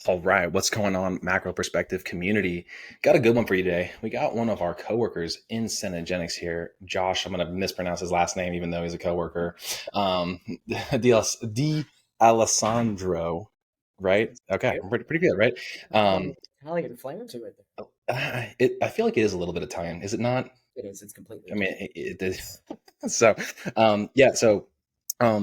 All right, what's going on, macro perspective community? Got a good one for you today. We got one of our coworkers in Synergenics here, Josh. I'm going to mispronounce his last name, even though he's a coworker. Di Alessandro, right? Okay, Good. pretty good, right? A little Um, Italian flavor to it. I feel like it is a little bit Italian, is it not? It is. It's completely I mean, Italian. it is. So, yeah. So,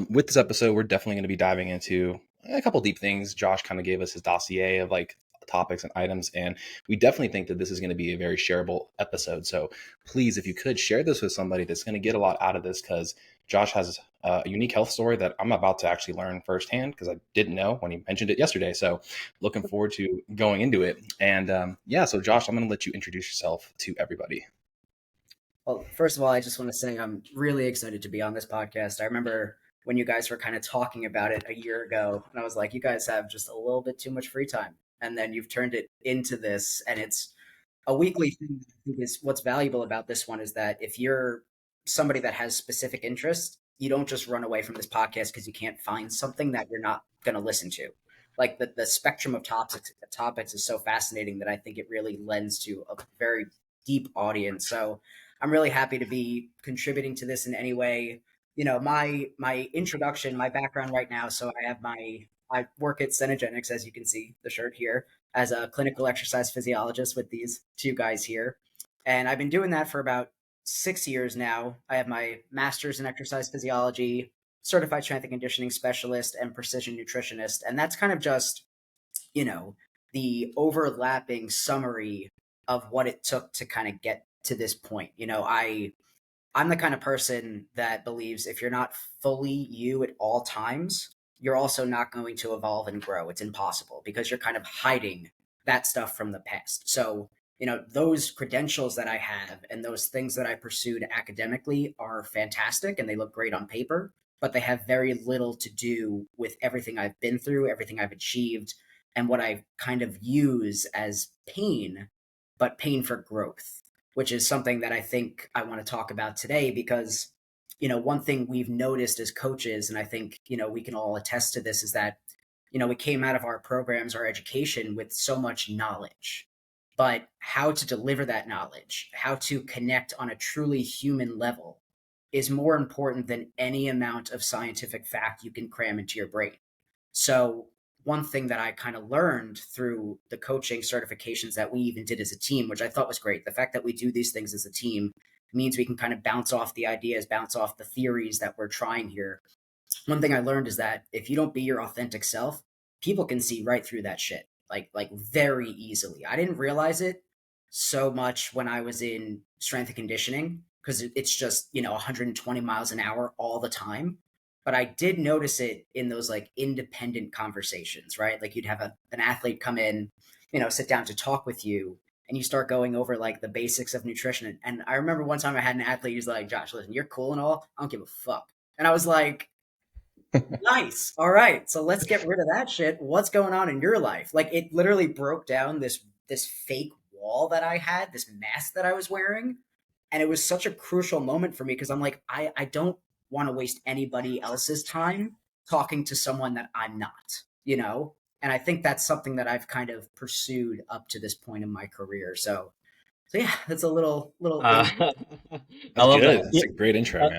with this episode, we're definitely going to be diving into a couple deep things. Josh kind of gave us his dossier of like topics and items, and we definitely think that this is going to be a very shareable episode. So, please, if you could share this with somebody that's going to get a lot out of this, because Josh has a unique health story that I'm about to actually learn firsthand because I didn't know when he mentioned it yesterday. So, looking forward to going into it. And yeah, so Josh, I'm going to let you introduce yourself to everybody. Well, first of all, I just want to say I'm really excited to be on this podcast. I remember when you guys were kind of talking about it a year ago, and I was like, you guys have just a little bit too much free time. And then you've turned it into this, and it's a weekly thing. I think is what's valuable about this one is that if you're somebody that has specific interest, you don't just run away from this podcast because you can't find something that you're not going to listen to. Like the spectrum of topics is so fascinating that I think it really lends to a very deep audience. So I'm really happy to be contributing to this in any way. You know, my introduction, my background right now. So I work at Cenogenics, as you can see the shirt here, as a clinical exercise physiologist with these two guys here. And I've been doing that for about 6 years now. I have my master's in exercise physiology, certified strength and conditioning specialist, and precision nutritionist. And that's kind of just, you know, the overlapping summary of what it took to kind of get to this point. I'm the kind of person that believes if you're not fully you at all times, you're also not going to evolve and grow. It's impossible because you're kind of hiding that stuff from the past. So, those credentials that I have and those things that I pursued academically are fantastic and they look great on paper, but they have very little to do with everything I've been through, everything I've achieved, and what I kind of use as pain, but pain for growth, which is something that I think I want to talk about today because, one thing we've noticed as coaches, and I think, we can all attest to this, is that, we came out of our programs, our education with so much knowledge, but how to deliver that knowledge, how to connect on a truly human level is more important than any amount of scientific fact you can cram into your brain. So one thing that I kind of learned through the coaching certifications that we even did as a team, which I thought was great, the fact that we do these things as a team means we can kind of bounce off the ideas, bounce off the theories that we're trying here. One thing I learned is that if you don't be your authentic self, people can see right through that shit, like very easily. I didn't realize it so much when I was in strength and conditioning because it's just 120 miles an hour all the time. But I did notice it in those like independent conversations, right? Like you'd have an athlete come in, sit down to talk with you, and you start going over like the basics of nutrition. And I remember one time I had an athlete who's like, Josh, listen, you're cool and all. I don't give a fuck. And I was like, nice. All right. So let's get rid of that shit. What's going on in your life? Like it literally broke down this fake wall that I had, this mask that I was wearing. And it was such a crucial moment for me because I'm like, I don't want to waste anybody else's time talking to someone that I'm not, you know? And I think that's something that I've kind of pursued up to this point in my career. So yeah, that's a little Uh, I That's love good. that. That's a great intro, Uh,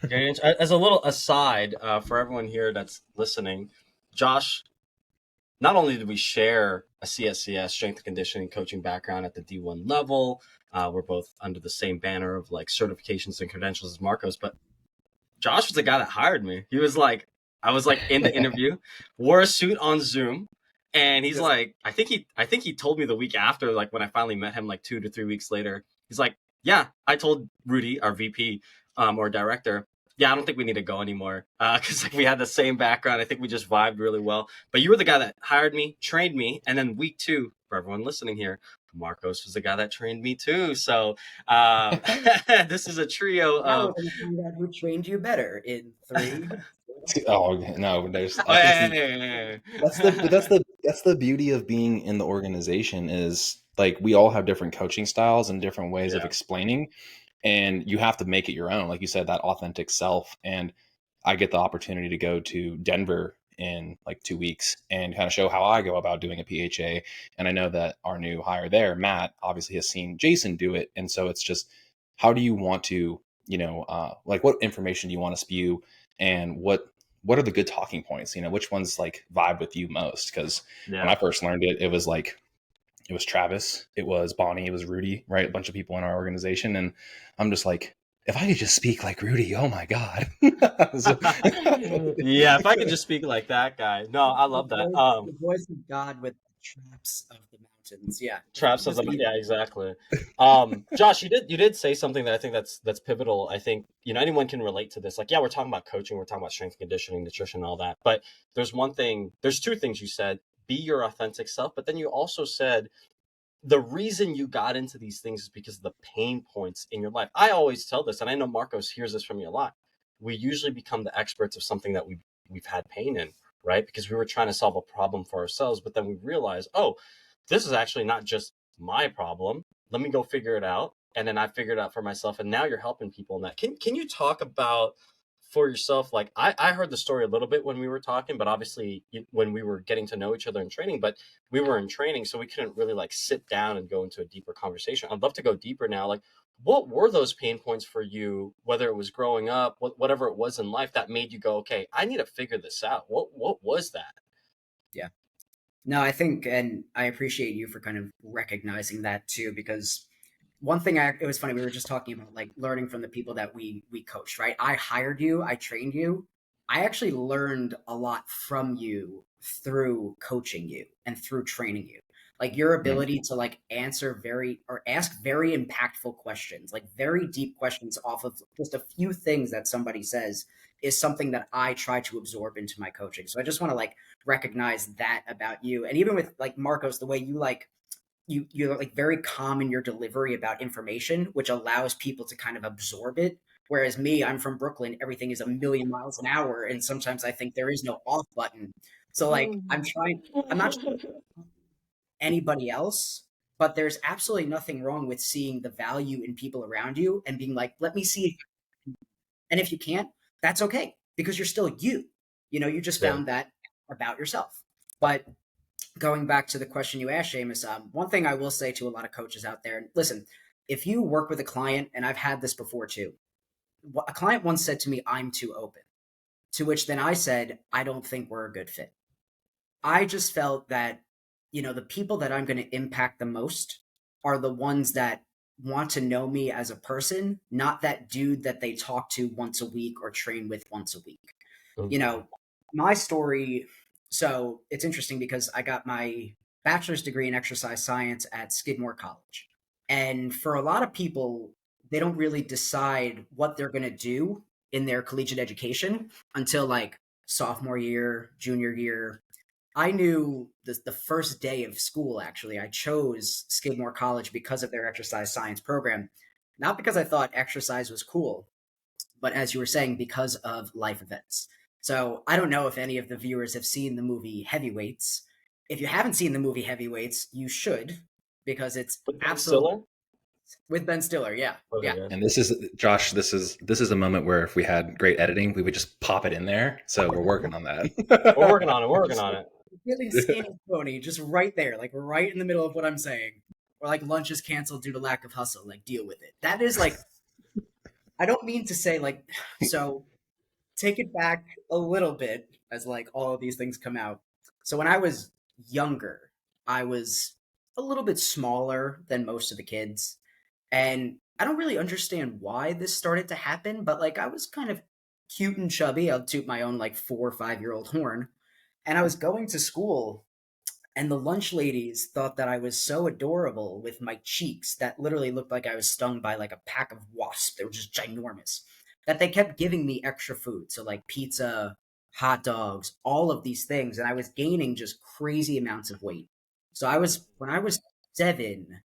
man. As a little aside for everyone here that's listening, Josh, not only did we share a CSCS, strength and conditioning coaching background at the D1 level, we're both under the same banner of like certifications and credentials as Marcos, but Josh was the guy that hired me. He was like, I was like in the interview, wore a suit on Zoom, and he's Yes. like, I think he told me the week after, like when I finally met him, like 2 to 3 weeks later, he's like, yeah, I told Rudy, our VP, or director, yeah, I don't think we need to go anymore, because like we had the same background. I think we just vibed really well. But you were the guy that hired me, trained me, and then week 2, for everyone listening here, Marcos was the guy that trained me too. So this is a trio Now we're of gonna find out who trained you better in 3. Oh no, there's. Oh, I think yeah, yeah, yeah, that's the beauty of being in the organization is like we all have different coaching styles and different ways of yeah. explaining, and you have to make it your own. Like you said, that authentic self. And I get the opportunity to go to Denver in like 2 weeks and kind of show how I go about doing a PHA. And I know that our new hire there, Matt, obviously has seen Jason do it. And so it's just, how do you want to, like what information do you want to spew, and what are the good talking points? Which ones like vibe with you most? Because when I first learned it, it was like, it was Travis, it was Bonnie, it was Rudy, right? A bunch of people in our organization. And I'm just like, if I could just speak like Rudy, oh my God. So, Yeah, if I could just speak like that guy. No, I love that. The voice of God with the traps of the mountains. Yeah. Traps of Just the yeah, exactly. Josh, you did say something that I think that's pivotal. I think anyone can relate to this. Like, yeah, we're talking about coaching, we're talking about strength and conditioning, nutrition, all that. But there's two things you said: be your authentic self. But then you also said the reason you got into these things is because of the pain points in your life. I always tell this, and I know Marcos hears this from me a lot. We usually become the experts of something that we've had pain in, right? Because we were trying to solve a problem for ourselves, but then we realized, oh, this is actually not just my problem. Let me go figure it out. And then I figured it out for myself. And now you're helping people in that. Can you talk about for yourself? Like I heard the story a little bit when we were talking, but obviously when we were getting to know each other in training, but we were in training, so we couldn't really like sit down and go into a deeper conversation. I'd love to go deeper now. Like, what were those pain points for you, whether it was growing up, whatever it was in life that made you go, okay, I need to figure this out. What was that? Yeah. No, I think, and I appreciate you for kind of recognizing that too, because one thing it was funny, we were just talking about like learning from the people that we coached, right? I hired you, I trained you. I actually learned a lot from you through coaching you and through training you. Like your ability to like ask very impactful questions, like very deep questions off of just a few things that somebody says is something that I try to absorb into my coaching. So I just want to like recognize that about you. And even with like Marcos, the way you like you're like very calm in your delivery about information, which allows people to kind of absorb it. Whereas me, I'm from Brooklyn, everything is a million miles an hour, and sometimes I think there is no off button. So like I'm not sure anybody else, but there's absolutely nothing wrong with seeing the value in people around you and being like, let me see. And if you can't, that's okay, because you're still you. You just found that about yourself. But going back to the question you asked, Seamus, one thing I will say to a lot of coaches out there, and listen, if you work with a client, and I've had this before too, a client once said to me, I'm too open, to which then I said, I don't think we're a good fit. I just felt that, the people that I'm going to impact the most are the ones that want to know me as a person, not that dude that they talk to once a week or train with once a week. My story, so it's interesting because I got my bachelor's degree in exercise science at Skidmore College. And for a lot of people, they don't really decide what they're going to do in their collegiate education until like sophomore year, junior year. I knew the first day of school, actually, I chose Skidmore College because of their exercise science program, not because I thought exercise was cool, but as you were saying, because of life events. So I don't know if any of the viewers have seen the movie Heavyweights. If you haven't seen the movie Heavyweights, you should, because it's absolutely with Ben Stiller. Yeah. Okay, Yeah. And this is Josh. This is a moment where if we had great editing, we would just pop it in there. So we're working on that. We're working on it. We're working on it. Feeling skinny pony, just right there, like right in the middle of what I'm saying. Or like lunch is canceled due to lack of hustle. Like deal with it. That is like, I don't mean to say like, so take it back a little bit as like all of these things come out. So when I was younger, I was a little bit smaller than most of the kids. And I don't really understand why this started to happen, but like I was kind of cute and chubby. I'll toot my own like 4 or 5 year old horn. And I was going to school, and the lunch ladies thought that I was so adorable with my cheeks that literally looked like I was stung by like a pack of wasps. They were just ginormous. That they kept giving me extra food. So like pizza, hot dogs, all of these things. And I was gaining just crazy amounts of weight. So when I was 7,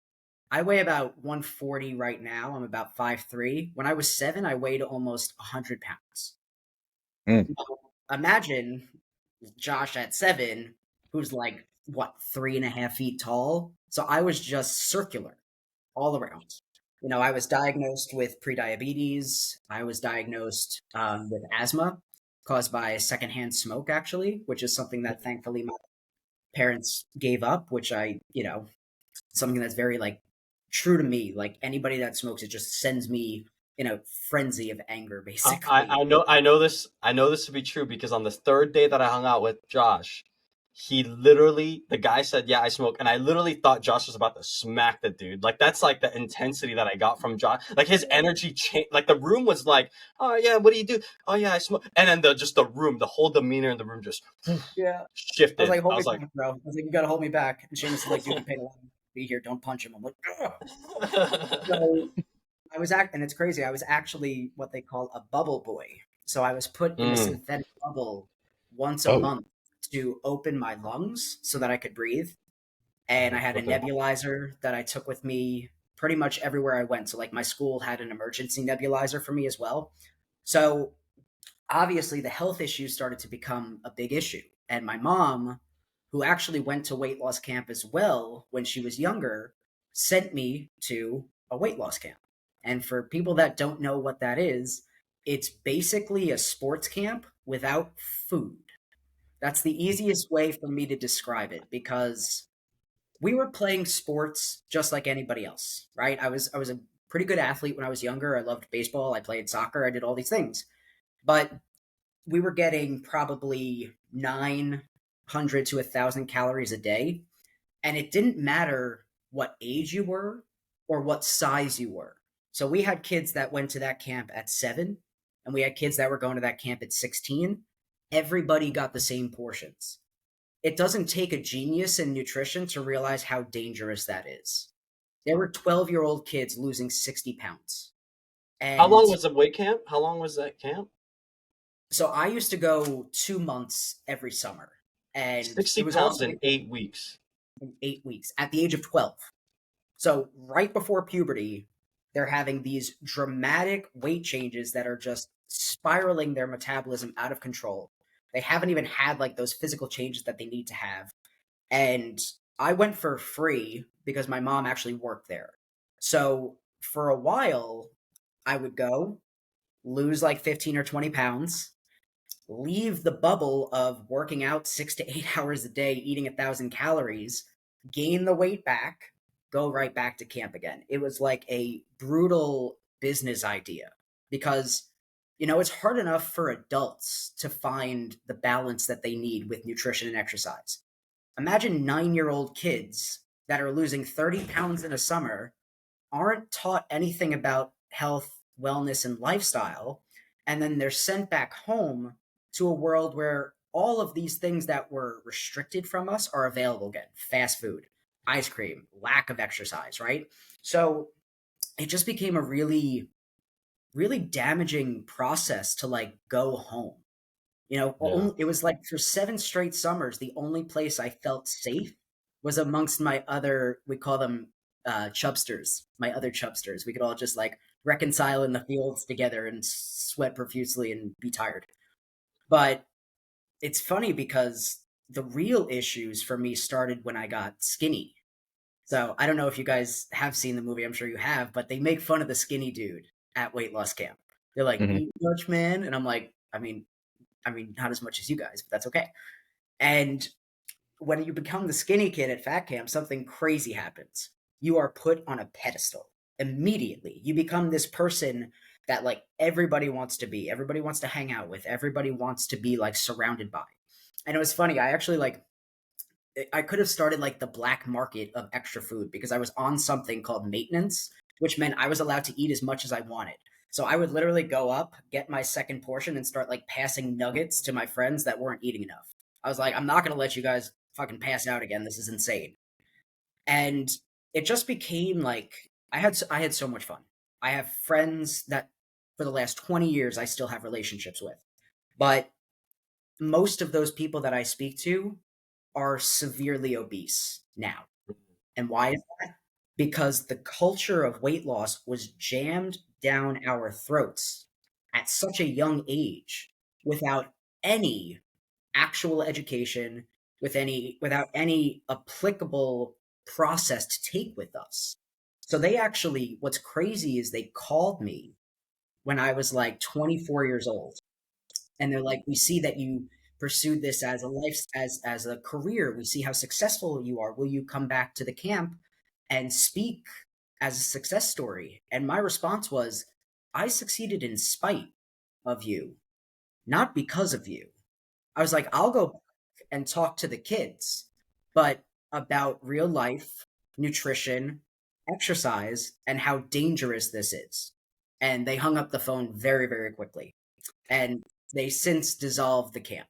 I weigh about 140 right now. I'm about 5'3". When I was 7, I weighed almost 100 pounds. Mm. Imagine Josh at 7, who's like, what, 3.5 feet tall? So I was just circular all around. I was diagnosed with prediabetes. I was diagnosed with asthma. caused by secondhand smoke, actually, which is something that thankfully my parents gave up, which something that's very like true to me. Like anybody that smokes, it just sends me in a frenzy of anger, basically. I know this to be true because on the third day that I hung out with Josh, the guy said, "Yeah, I smoke," and I literally thought Josh was about to smack the dude. Like that's like the intensity that I got from Josh. Like his energy changed. Like the room was like, "Oh yeah, what do you do? Oh yeah, I smoke," and then the whole demeanor in the room just Yeah. I was shifted. like, hold I me was like, back, bro. I was like, you gotta hold me back. And Seamus is like, dude, you paid a lot to be here. Don't punch him. I'm like, ugh. So and it's crazy. I was actually what they call a bubble boy. So I was put in a mm, synthetic bubble once a Oh, month to open my lungs so that I could breathe. And I had a okay. nebulizer that I took with me pretty much everywhere I went. So like my school had an emergency nebulizer for me as well. So obviously the health issues started to become a big issue. And my mom, who actually went to weight loss camp as well when she was younger, sent me to a weight loss camp. And for people that don't know what that is, it's basically a sports camp without food. That's the easiest way for me to describe it because we were playing sports just like anybody else, right? I was a pretty good athlete when I was younger. I loved baseball, I played soccer, I did all these things. But we were getting probably 900 to 1,000 calories a day. And it didn't matter what age you were or what size you were. So we had kids that went to that camp at 7, and we had kids that were going to that camp at 16. Everybody got the same portions. It doesn't take a genius in nutrition to realize how dangerous that is. There were 12-year-old kids losing 60 pounds. How And long was the weight camp? How long was that camp? so I used to go 2 months every summer, and it 60 was pounds also in 8 weeks. in 8 weeks at the age of 12. So right before puberty, they're having these dramatic weight changes that are just spiraling their metabolism out of control. They haven't even had like those physical changes that they need to have. And I went for free because my mom actually worked there. So for a while, I would go lose like 15 or 20 pounds, leave the bubble of working out 6 to 8 hours a day, eating 1,000 calories, gain the weight back, go right back to camp again. It was like a brutal business idea because, it's hard enough for adults to find the balance that they need with nutrition and exercise. Imagine 9-year-old kids that are losing 30 pounds in a summer aren't taught anything about health, wellness, and lifestyle. And then they're sent back home to a world where all of these things that were restricted from us are available again: fast food, ice cream, lack of exercise, right? So it just became a really, really damaging process to like go home. Yeah. It was like for 7 straight summers, the only place I felt safe was amongst my other, we call them chubsters, my other chubsters. We could all just like reconcile in the fields together and sweat profusely and be tired. But it's funny because the real issues for me started when I got skinny. So I don't know if you guys have seen the movie. I'm sure you have, but they make fun of the skinny dude at weight loss camp. They're like, hmm "Eat much, man," and I'm like, I mean, not as much as you guys, but that's okay. And when you become the skinny kid at fat camp, something crazy happens. You are put on a pedestal immediately. You become this person that like everybody wants to be, everybody wants to hang out with, everybody wants to be like surrounded by. And it was funny. I could have started like the black market of extra food because I was on something called maintenance, which meant I was allowed to eat as much as I wanted. So I would literally go up, get my second portion, and start like passing nuggets to my friends that weren't eating enough. I was like, I'm not going to let you guys fucking pass out again. This is insane. And it just became like I had so much fun. I have friends that for the last 20 years I still have relationships with. But most of those people that I speak to are severely obese now. And why is that? Because the culture of weight loss was jammed down our throats at such a young age without any actual education, without any applicable process to take with us. So what's crazy is they called me when I was like 24 years old And they're like, we see that you pursued this as a life, as a career. We see how successful you are. Will you come back to the camp and speak as a success story? And my response was, I succeeded in spite of you, not because of you. I was like, I'll go and talk to the kids, but about real life, nutrition, exercise, and how dangerous this is. And they hung up the phone very, very quickly. And they since dissolved the camp,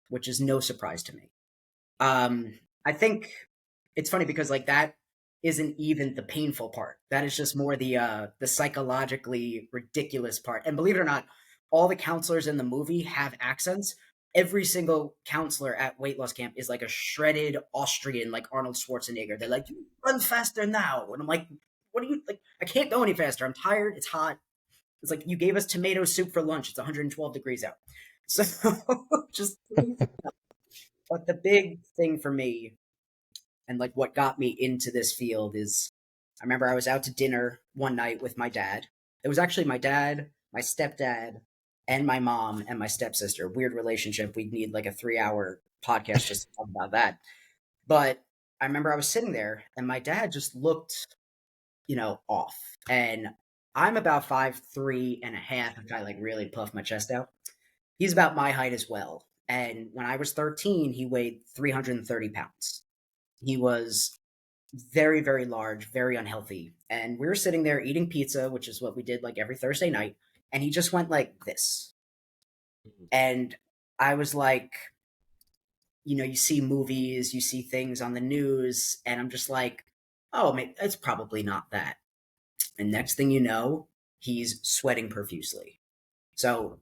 which is no surprise to me. I think it's funny because like that isn't even the painful part. That is just more the psychologically ridiculous part. And believe it or not, all the counselors in the movie have accents. Every single counselor at weight loss camp is like a shredded Austrian, like Arnold Schwarzenegger. They're like, "You run faster now," and I'm like, "What are you like? I can't go any faster. I'm tired. It's hot." It's like you gave us tomato soup for lunch. It's 112 degrees out. So just, but the big thing for me and like what got me into this field is I remember I was out to dinner one night with my dad. It was actually my dad, my stepdad, and my mom and my stepsister. Weird relationship. We'd need like a 3-hour podcast just to talk about that. But I remember I was sitting there and my dad just looked, off. And I'm about 5'3.5" if I like really puff my chest out. He's about my height as well. And when I was 13, he weighed 330 pounds. He was very, very large, very unhealthy. And we were sitting there eating pizza, which is what we did like every Thursday night. And he just went like this. And I was like, you see movies, you see things on the news, and I'm just like, oh, maybe it's probably not that. And next thing you know, he's sweating profusely. So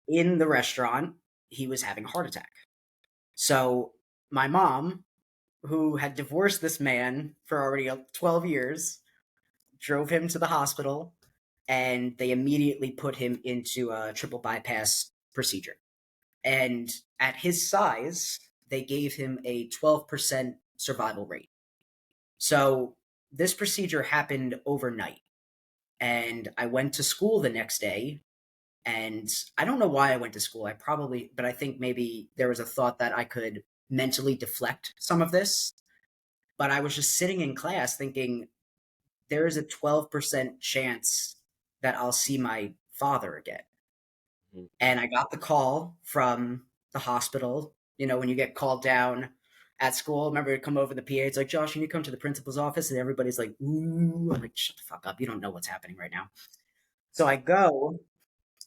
in the restaurant, he was having a heart attack. So my mom, who had divorced this man for already 12 years, drove him to the hospital, and they immediately put him into a triple bypass procedure. And at his size, they gave him a 12% survival rate. So this procedure happened overnight. And I went to school the next day. And I don't know why I went to school. But I think maybe there was a thought that I could mentally deflect some of this. But I was just sitting in class thinking, there is a 12% chance that I'll see my father again. Mhm. And I got the call from the hospital. When you get called down at school, remember to come over the PA. It's like, Josh, can you come to the principal's office? And everybody's like, ooh. I'm like, shut the fuck up. You don't know what's happening right now. So I go,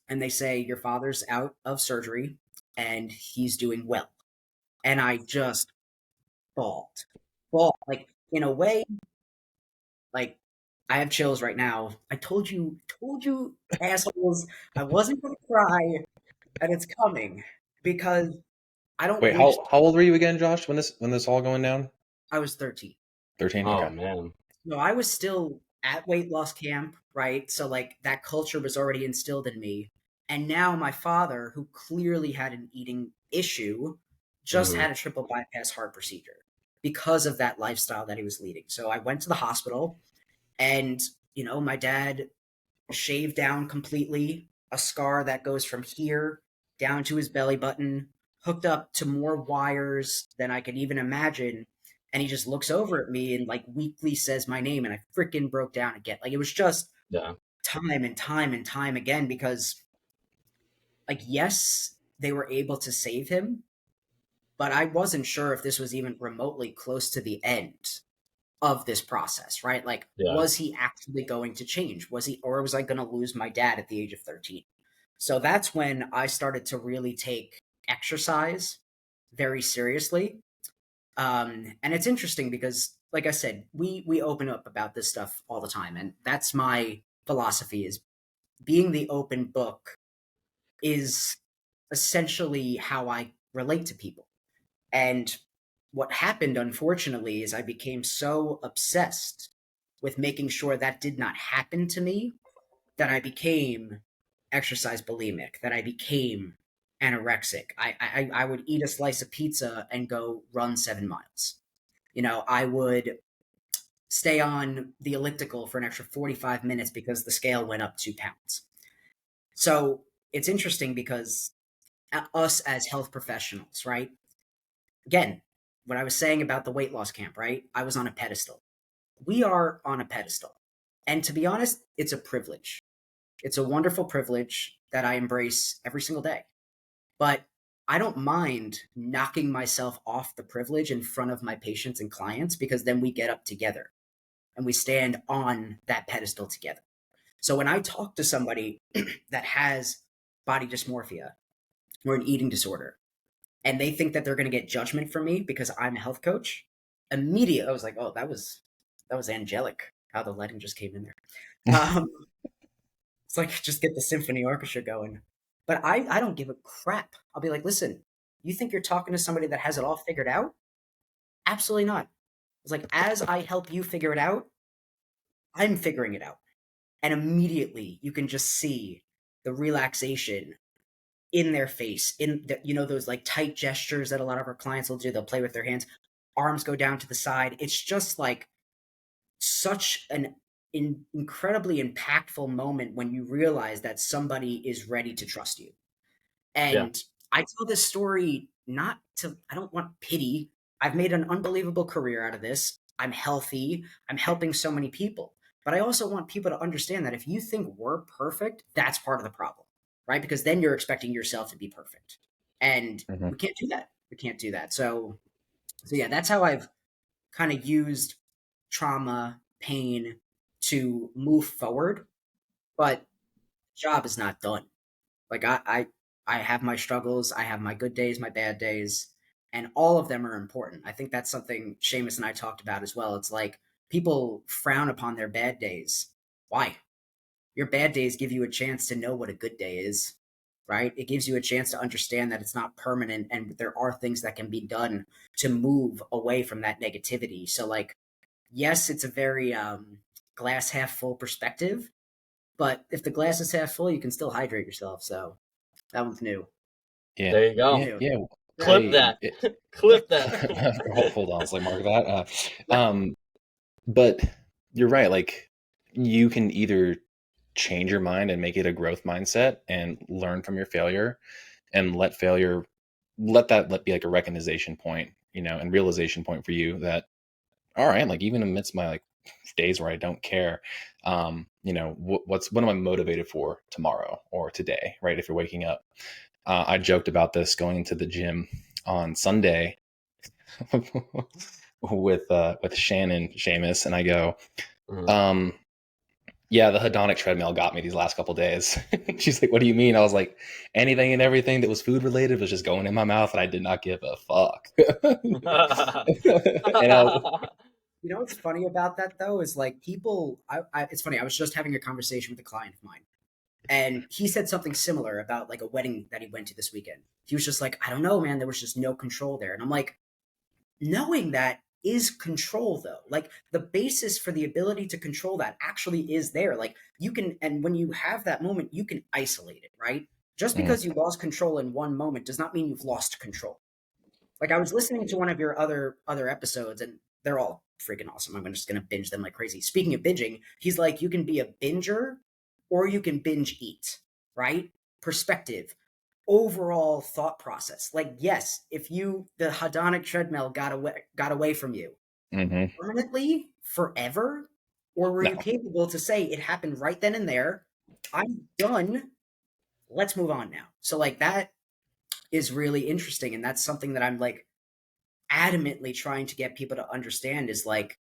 and they say, your father's out of surgery, and he's doing well. And I just bawled. Like, in a way, like, I have chills right now. I told you, assholes, I wasn't going to cry, and it's coming because I don't Wait, wish how old were you again, Josh, when this all going down? I was 13. 13. Oh Okay. man. No, I was still at weight loss camp, right? So like that culture was already instilled in me. And now my father, who clearly had an eating issue, just Mhm. had a triple bypass heart procedure because of that lifestyle that he was leading. So I went to the hospital and, my dad shaved down completely, a scar that goes from here down to his belly button, hooked up to more wires than I could even imagine. And he just looks over at me and like weakly says my name, and I freaking broke down again. Like it was just Yeah. time and time and time again because, like, yes, they were able to save him, but I wasn't sure if this was even remotely close to the end of this process, right? Like, Yeah. was he actually going to change? Or was I going to lose my dad at the age of 13? So that's when I started to really take exercise very seriously. And it's interesting because, like I said, we open up about this stuff all the time, and that's my philosophy: is being the open book is essentially how I relate to people. And what happened, unfortunately, is I became so obsessed with making sure that did not happen to me that I became exercise bulimic, that I became anorexic. I would eat a slice of pizza and go run 7 miles. I would stay on the elliptical for an extra 45 minutes because the scale went up 2 pounds. So it's interesting because us as health professionals, right? Again, what I was saying about the weight loss camp, right? I was on a pedestal. We are on a pedestal. And to be honest, it's a privilege. It's a wonderful privilege that I embrace every single day. But I don't mind knocking myself off the privilege in front of my patients and clients, because then we get up together and we stand on that pedestal together. So when I talk to somebody that has body dysmorphia or an eating disorder, and they think that they're going to get judgment from me because I'm a health coach, immediately I was like, oh, that was angelic how the lighting just came in there. It's like, just get the symphony orchestra going. But I don't give a crap. I'll be like, listen, you think you're talking to somebody that has it all figured out? Absolutely not. It's like, as I help you figure it out, I'm figuring it out. And immediately you can just see the relaxation in their face, in the, those like tight gestures that a lot of our clients will do. They'll play with their hands, arms go down to the side. It's just like such an incredibly impactful moment when you realize that somebody is ready to trust you. And I tell this story I don't want pity. I've made an unbelievable career out of this. I'm healthy. I'm helping so many people. But I also want people to understand that if you think we're perfect, that's part of the problem, right? Because then you're expecting yourself to be perfect. And we can't do that. We can't do that. So yeah, that's how I've kind of used trauma, pain to move forward. But the job is not done. Like I have my struggles, I have my good days, my bad days, and all of them are important. I think that's something Seamus and I talked about as well. It's like people frown upon their bad days. Why? Your bad days give you a chance to know what a good day is, right? It gives you a chance to understand that it's not permanent and there are things that can be done to move away from that negativity. So like, yes, it's a very glass half full perspective, but if the glass is half full, you can still hydrate yourself. So that one's new. Yeah. There you go. Yeah. Clip that. Clip that. Hold on, let's like mark that. But you're right. Like, you can either change your mind and make it a growth mindset and learn from your failure, and let that be like a recognition point, and realization point for you that, all right, like, even amidst my like days where I don't care, what am I motivated for tomorrow or today, right? If you're waking up, I joked about this going into the gym on Sunday with Shannon Seamus, and I go, yeah, the hedonic treadmill got me these last couple days. She's like, what do you mean? I was like, anything and everything that was food related was just going in my mouth, and I did not give a fuck. You know what's funny about that though is like people. It's funny. I was just having a conversation with a client of mine, and he said something similar about like a wedding that he went to this weekend. He was just like, I don't know, man. There was just no control there, and I'm like, knowing that is control though. Like the basis for the ability to control that actually is there. Like you can, and when you have that moment, you can isolate it, right? Just because you lost control in one moment does not mean you've lost control. Like I was listening to one of your other episodes, and they're all freaking awesome. I'm just gonna binge them like crazy. Speaking of binging, he's like, you can be a binger or you can binge eat, right? Perspective, overall thought process. Like, yes, if the hedonic treadmill got away from you permanently, forever, or were you capable to say it happened right then and there? I'm done. Let's move on now. So like that is really interesting, and that's something that I'm like adamantly trying to get people to understand is like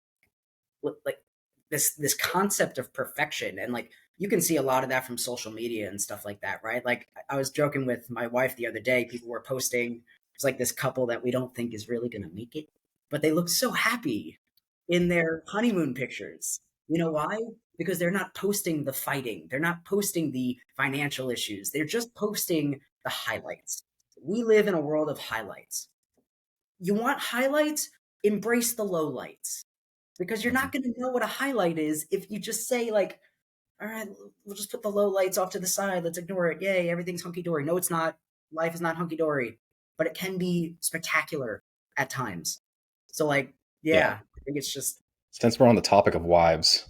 this concept of perfection. And like you can see a lot of that from social media and stuff like that, right? Like I was joking with my wife the other day. People were posting, it's like this couple that we don't think is really going to make it, but they look so happy in their honeymoon pictures. You know why? Because they're not posting the fighting. They're not posting the financial issues. They're just posting the highlights. We live in a world of highlights. You want highlights? Embrace the lowlights. Because you're not going to know what a highlight is if you just say like, all right, we'll just put the low lights off to the side. Let's ignore it. Yay, everything's hunky-dory. No, it's not. Life is not hunky-dory. But it can be spectacular at times. So like, yeah. I think it's just... Since we're on the topic of wives,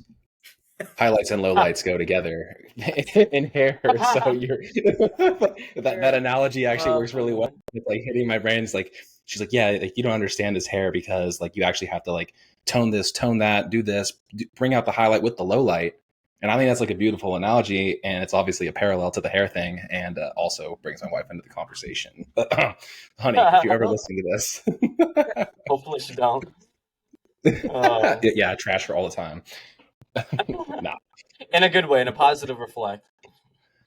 highlights and lowlights go together in hair. So you're that analogy actually Oh, works really well. man. It's like hitting my brain. It's like she's like, yeah, like, you don't understand his hair because like you actually have to like tone this, tone that, do this, bring out the highlight with the low light. And I think that's like a beautiful analogy, and it's obviously a parallel to the hair thing, and also brings my wife into the conversation. Honey, if you ever listen to this, Hopefully she don't. Oh. yeah, I trash her all the time. Nah. In a good way, in a positive reflect.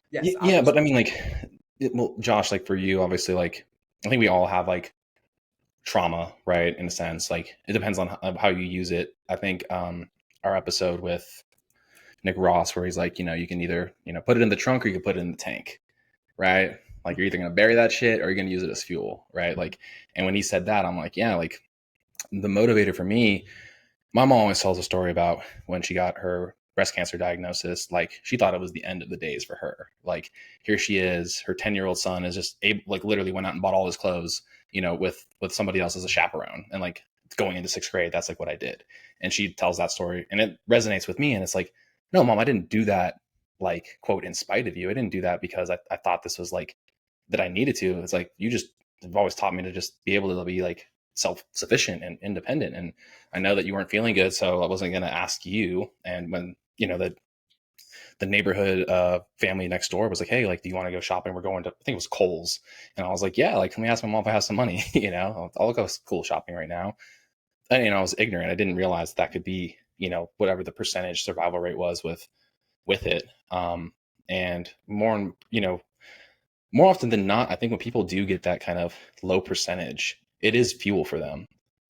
Yes, Yeah, but I obviously. mean, like, well, Josh, like for you, obviously, like, I think we all have like trauma, right? In a sense, like it depends on how you use it. I think our episode with Nick Ross, where he's like, you can either put it in the trunk or you can put it in the tank, right? Like you're either gonna bury that shit or you're gonna use it as fuel, right? Like, and when he said that, I'm like, yeah, like the motivator for me, my mom always tells a story about when she got her breast cancer diagnosis. Like she thought it was the end of the days for her. Like here she is, her 10-year-old son is just able, like literally went out and bought all his clothes, with somebody else as a chaperone. And like going into 6th grade, that's like what I did. And she tells that story and it resonates with me. And it's like, no, mom, I didn't do that, like, quote, in spite of you. I didn't do that because I thought this was like that I needed to. It's like, you just have always taught me to just be able to be like self-sufficient and independent. And I know that you weren't feeling good, so I wasn't going to ask you. And when, the neighborhood family next door was like, hey, like, do you want to go shopping? We're going to, I think it was Kohl's. And I was like, yeah, like, let me ask my mom if I have some money, I'll go cool shopping right now. And, I was ignorant. I didn't realize that could be, whatever the percentage survival rate was with it. And more often than not, I think when people do get that kind of low percentage, it is fuel for them.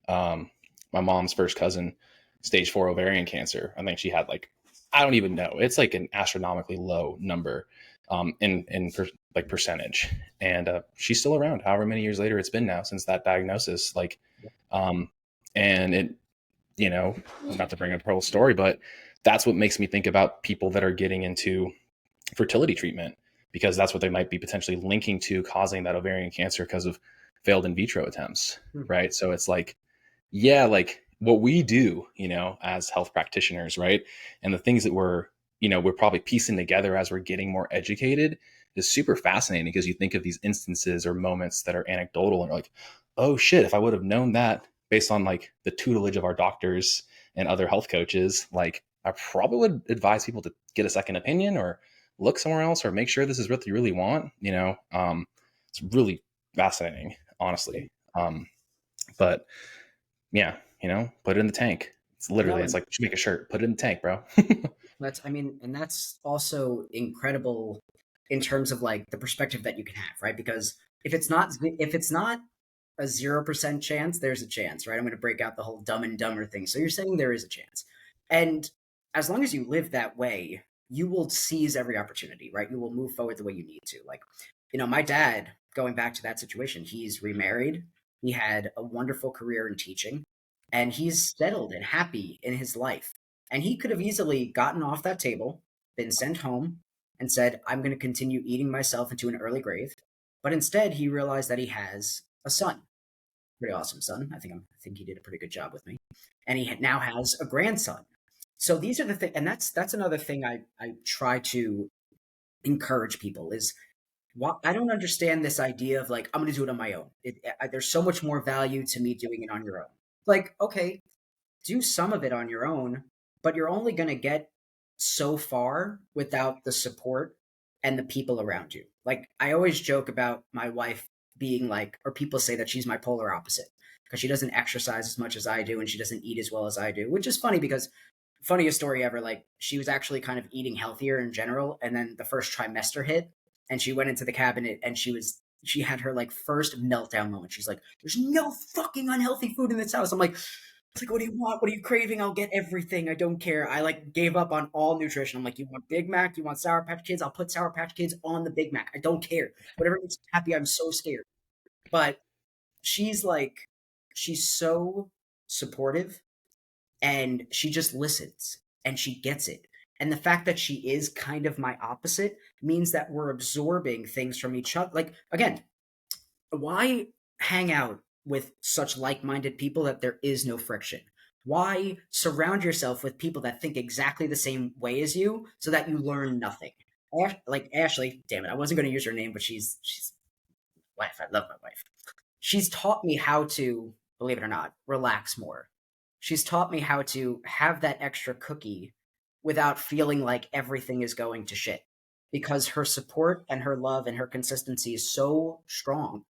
My mom's first cousin, stage 4 ovarian cancer. I think she had like, I don't even know. It's like an astronomically low number, like percentage. And she's still around, however many years later it's been now since that diagnosis. Like, and it, not to bring up a whole story, but that's what makes me think about people that are getting into fertility treatment, because that's what they might be potentially linking to causing that ovarian cancer because of failed in vitro attempts, right? So it's like, yeah, like what we do, as health practitioners, right? And the things that we're probably piecing together as we're getting more educated is super fascinating, because you think of these instances or moments that are anecdotal and you're like, oh shit, if I would have known that based on like the tutelage of our doctors and other health coaches, like I probably would advise people to get a second opinion or look somewhere else or make sure this is what you really want. It's really fascinating, honestly. But yeah, put it in the tank. It's literally, No, it's like, you should make a shirt, put it in the tank, bro. and that's also incredible in terms of like the perspective that you can have, right? Because if it's not a 0% chance, there's a chance, right? I'm going to break out the whole Dumb and Dumber thing. So you're saying there is a chance. And as long as you live that way, you will seize every opportunity, right? You will move forward the way you need to. Like, my dad, going back to that situation, he's remarried. He had a wonderful career in teaching, and he's settled and happy in his life. And he could have easily gotten off that table, been sent home, and said, I'm going to continue eating myself into an early grave. But instead, he realized that he has a son, pretty awesome son. I think he did a pretty good job with me, and he now has a grandson. So these are the things, and that's another thing I try to encourage people is, I don't understand this idea of like, I'm going to do it on my own. There's so much more value to me doing it on your own. Like, okay, do some of it on your own, but you're only going to get so far without the support and the people around you. Like, I always joke about my wife being like, or people say that she's my polar opposite because she doesn't exercise as much as I do and she doesn't eat as well as I do, which is funny because funniest story ever, like she was actually kind of eating healthier in general. And then the first trimester hit and she went into the cabinet and she had her like first meltdown moment. She's like, there's no fucking unhealthy food in this house. I'm like, it's like, what do you want? What are you craving? I'll get everything. I don't care. I like gave up on all nutrition. I'm like, you want Big Mac? You want Sour Patch Kids? I'll put Sour Patch Kids on the Big Mac. I don't care. Whatever makes me happy. I'm so scared. But she's like, she's so supportive and she just listens and she gets it. And the fact that she is kind of my opposite means that we're absorbing things from each other. Like, again, why hang out with such like-minded people that there is no friction? Why surround yourself with people that think exactly the same way as you so that you learn nothing? Like Ashley, damn it, I wasn't going to use her name, but she's wife. I love my wife. She's taught me how to, believe it or not, relax more. She's taught me how to have that extra cookie without feeling like everything is going to shit, because her support and her love and her consistency is so strong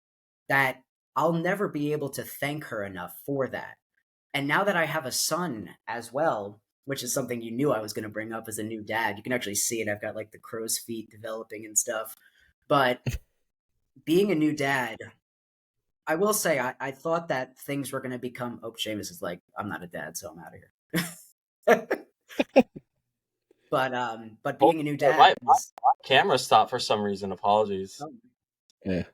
that I'll never be able to thank her enough for that. And now that I have a son as well, which is something you knew I was going to bring up as a new dad, you can actually see it. I've got like the crow's feet developing and stuff. But being a new dad, I will say I thought that things were going to become. Oh, Seamus is like, I'm not a dad, so I'm out of here. But being a new dad, my camera stopped for some reason. Apologies. Yeah,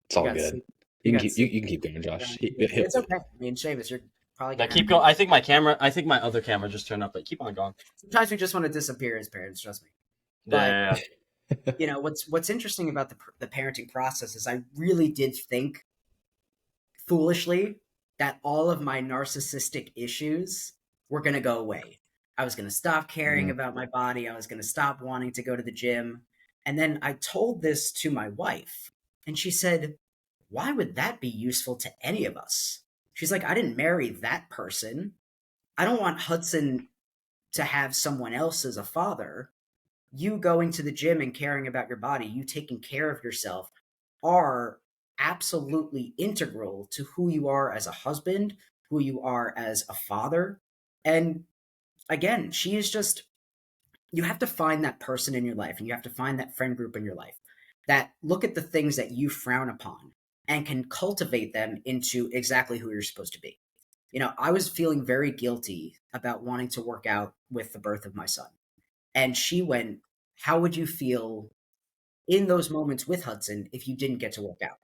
it's all good. You can keep going, Josh. It's okay. I mean, Seamus, you're probably gonna keep going. I think my other camera just turned up, but keep on going. Sometimes we just want to disappear as parents. Trust me. Yeah. You know what's interesting about the parenting process is I really did think foolishly that all of my narcissistic issues were going to go away. I was going to stop caring about my body. I was going to stop wanting to go to the gym. And then I told this to my wife, and she said, "Why would that be useful to any of us?" She's like, "I didn't marry that person. I don't want Hudson to have someone else as a father. You going to the gym and caring about your body, you taking care of yourself, are absolutely integral to who you are as a husband, who you are as a father." And again, she is just, you have to find that person in your life, and you have to find that friend group in your life that look at the things that you frown upon and can cultivate them into exactly who you're supposed to be. You know, I was feeling very guilty about wanting to work out with the birth of my son. And she went, "How would you feel in those moments with Hudson if you didn't get to work out?"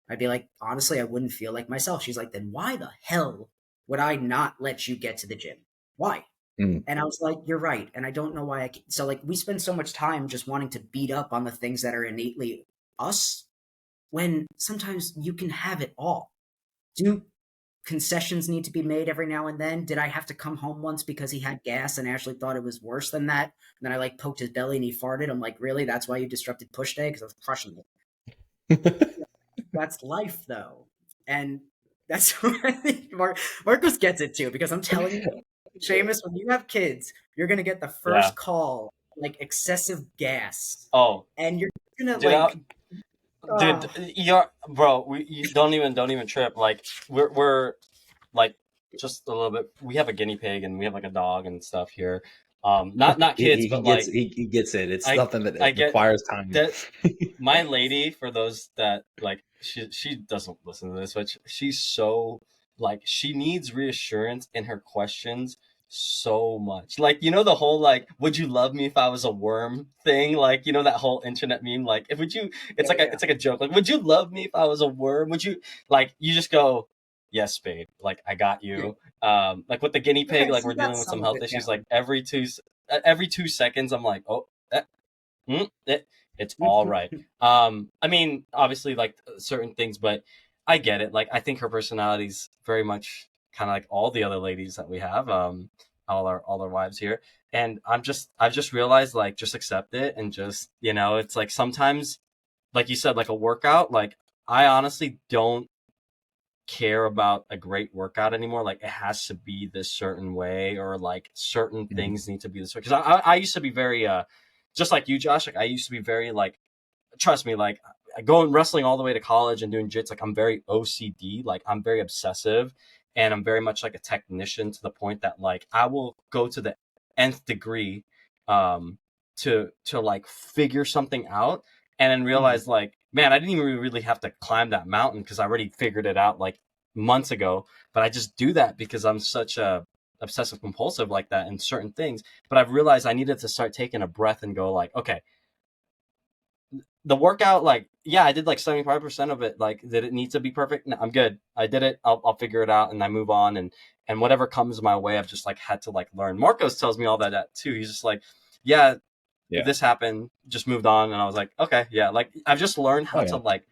I'd be like, "Honestly, I wouldn't feel like myself." She's like, "Then why the hell would I not let you get to the gym? Why?" And I was like, "You're right." And I don't know why. So like, we spend so much time just wanting to beat up on the things that are innately us, when sometimes you can have it all. Do concessions need to be made every now and then? Did I have to come home once because he had gas and Ashley thought it was worse than that? And then I like poked his belly and he farted. I'm like, "Really? That's why you disrupted push day?" Because I was crushing it. That's life, though. And that's what I think Marcos gets it too, because I'm telling you, Seamus, when you have kids, you're going to get the first call, like excessive gas. Oh. And you're going to Dude, you don't even trip. Like we're like just a little bit. We have a guinea pig and we have like a dog and stuff here. Not kids, but like he gets it. It's something that requires time. My lady, for those that like, she doesn't listen to this, but she's so like, she needs reassurance in her questions so much. Like, you know, the whole like, "Would you love me if I was a worm" thing? Like, you know, that whole internet meme, like, if would you, it's like a joke, like, "Would you love me if I was a worm? Would you," like, you just go, "Yes, babe, like I got you." Like with the guinea pig, like we're dealing with some health issues, like every 2 seconds I'm like, "Oh, it's all right." I mean, obviously like certain things, but I get it. Like, I think her personality's very much kind of like all the other ladies that we have, all our wives here. And I've just realized, like, just accept it, and just, you know, it's like sometimes, like you said, like a workout, like I honestly don't care about a great workout anymore. Like, it has to be this certain way, or like certain things need to be this way. Because I used to be very just like you, Josh. Like, I used to be very like, trust me, like going wrestling all the way to college and doing jits, like I'm very OCD, like I'm very obsessive, and I'm very much like a technician, to the point that like I will go to the nth degree to like figure something out, and then realize like, man, I didn't even really have to climb that mountain because I already figured it out like months ago. But I just do that because I'm such a obsessive compulsive like that in certain things. But I've realized I needed to start taking a breath and go like, okay, the workout, like, yeah, I did like 75% of it. Like, did it need to be perfect? No, I'm good. I did it. I'll figure it out, and I move on. And whatever comes my way, I've just like had to like learn. Marcos tells me all that too. He's just like, yeah, this happened, just moved on. And I was like, okay, yeah. Like, I've just learned how to like,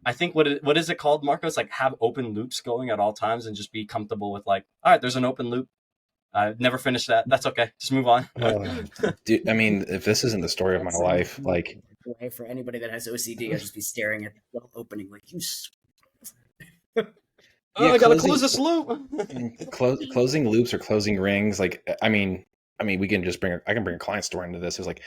I think what is it called, Marcos? Like, have open loops going at all times, and just be comfortable with like, all right, there's an open loop Never finished that. That's okay. Just move on. Dude, I mean, if this isn't the story of my life, like, for anybody that has OCD, I'll just be staring at the opening like you. Oh, yeah, I gotta close this loop. closing loops or closing rings. Like, I mean, we can just I can bring a client story into this. It was like,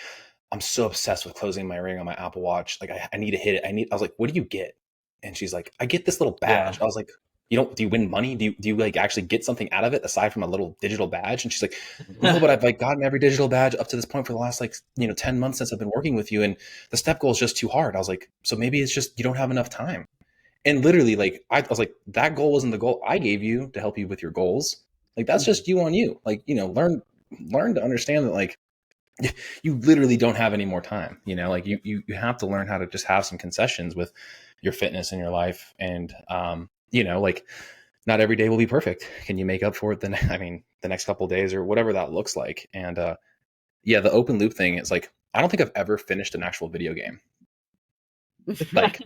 I'm so obsessed with closing my ring on my Apple Watch. Like, I need to hit it. I was like, what do you get? And she's like, I get this little badge. Yeah. I was like, do you win money? Do you like actually get something out of it aside from a little digital badge? And she's like, no, but I've like gotten every digital badge up to this point for the last 10 months since I've been working with you. And the step goal is just too hard. I was like, so maybe it's just, you don't have enough time. And literally, like, I was like, that goal wasn't the goal I gave you to help you with your goals. Like, that's just you on you. Like, learn to understand that, like, you literally don't have any more time. Like, you have to learn how to just have some concessions with your fitness in your life. And, like, not every day will be perfect. Can you make up for it? The next couple of days or whatever that looks like. And, the open loop thing is like, I don't think I've ever finished an actual video game. Like,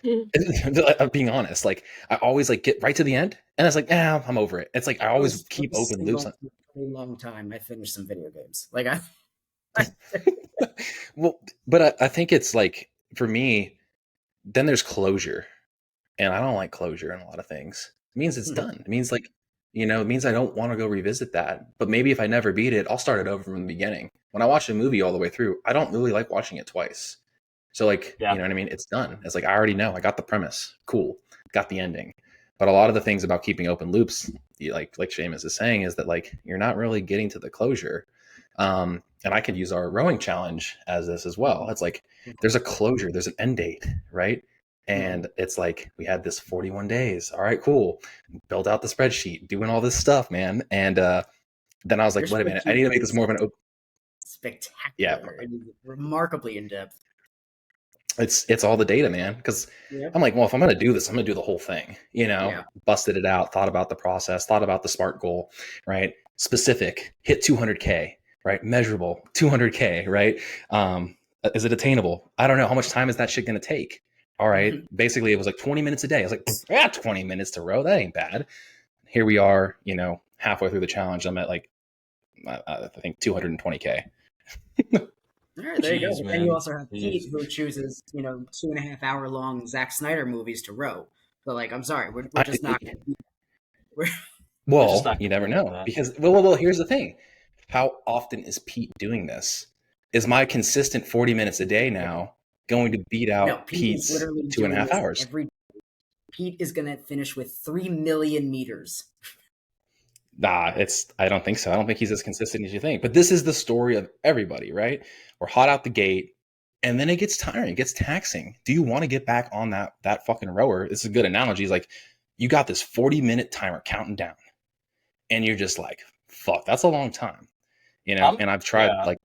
I'm being honest. Like, I always like get right to the end, and it's like, I'm over it. It's like I always keep open loops. For a long time, I finished some video games. Like well, but I think it's like, for me, then there's closure, and I don't like closure in a lot of things. It means it's done. It means like, it means I don't want to go revisit that. But maybe if I never beat it, I'll start it over from the beginning. When I watch a movie all the way through, I don't really like watching it twice. So like, you know what I mean? It's done. It's like, I already know. I got the premise. Cool. Got the ending. But a lot of the things about keeping open loops, like Seamus is saying, is that like, you're not really getting to the closure. And I could use our rowing challenge as this as well. It's like, there's a closure, there's an end date, right? And it's like, we had this 41 days. All right, cool. Build out the spreadsheet, doing all this stuff, man. And then I was like, wait a minute, I need to make this more of an open. Spectacular. Yeah. Remarkably in depth. It's all the data, man. Because I'm like, well, if I'm going to do this, I'm going to do the whole thing, busted it out, thought about the process, thought about the SMART goal, right? Specific, hit 200K, right? Measurable, 200K, right? Is it attainable? I don't know. How much time is that shit going to take? All right. Basically, it was like 20 minutes a day. I was like, 20 minutes to row. That ain't bad. Here we are, halfway through the challenge. I'm at like, I think 220K. All right, there you go. But then you also have Pete, who chooses, 2.5 hour long Zack Snyder movies to row. So, like, I'm sorry, we're just not. Well, you never know, because well, here's the thing: how often is Pete doing this? Is my consistent 40 minutes a day now going to beat out Pete's 2.5 hours? Pete is going to finish with 3 million meters. Nah, I don't think so. I don't think he's as consistent as you think. But this is the story of everybody, right? We're hot out the gate, and then it gets tiring, it gets taxing. Do you want to get back on that fucking rower? It's a good analogy. It's like, you got this 40-minute timer counting down, and you're just like, fuck, that's a long time. And I've tried like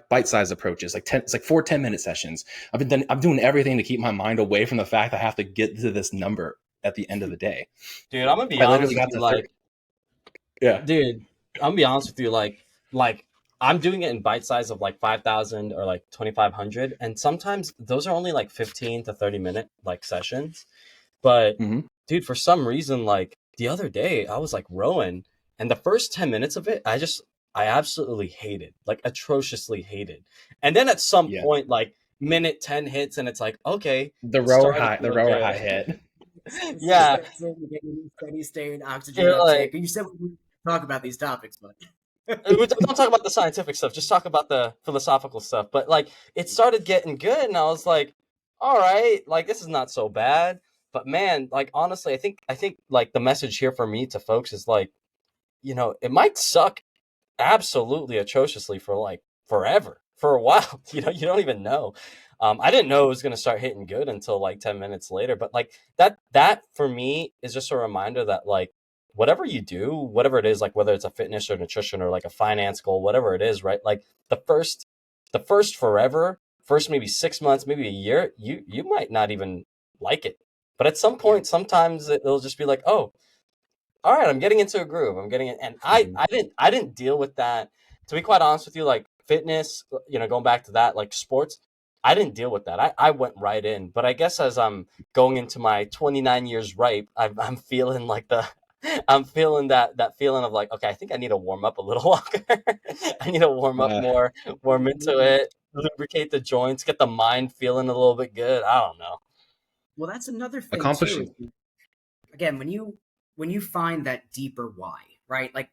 bite-sized approaches, like 10, it's like 4 10-minute sessions. I'm doing everything to keep my mind away from the fact I have to get to this number at the end of the day. Dude, I'm gonna be honest with you, like, dude, I'm gonna be honest with you, like I'm doing it in bite size of like 5,000 or like 2,500, and sometimes those are only like 15 to 30 minute like sessions. But dude, for some reason, like the other day, I was like rowing, and the first 10 minutes of it, I absolutely hated, like atrociously hated. And then at some point, like minute 10 hits, and it's like, okay, the rower high hit. Yeah, steady state oxygen uptake. You said we talk about these topics, but don't talk about the scientific stuff. Just talk about the philosophical stuff. But like, it started getting good, and I was like, all right, like this is not so bad. But man, like honestly, I think like the message here for me to folks is like, it might suck absolutely atrociously for like forever, for a while. You don't even know. I didn't know it was going to start hitting good until like 10 minutes later. But like that for me is just a reminder that like, whatever you do, whatever it is, like whether it's a fitness or nutrition or like a finance goal, whatever it is, right? Like the first forever, first maybe 6 months, maybe a year, you might not even like it. But at some point, sometimes it'll just be like, oh, all right, I'm getting into a groove. I'm getting it. And I didn't deal with that. To be quite honest with you, like fitness, going back to that, like sports, I didn't deal with that. I went right in. But I guess as I'm going into my 29 years ripe, I'm feeling like I'm feeling that feeling of like, okay, I think I need to warm up a little longer. I need to warm up more, warm into it, lubricate the joints, get the mind feeling a little bit good. I don't know. Well, that's another thing too. Accomplishing. Again, when you find that deeper why, right? Like,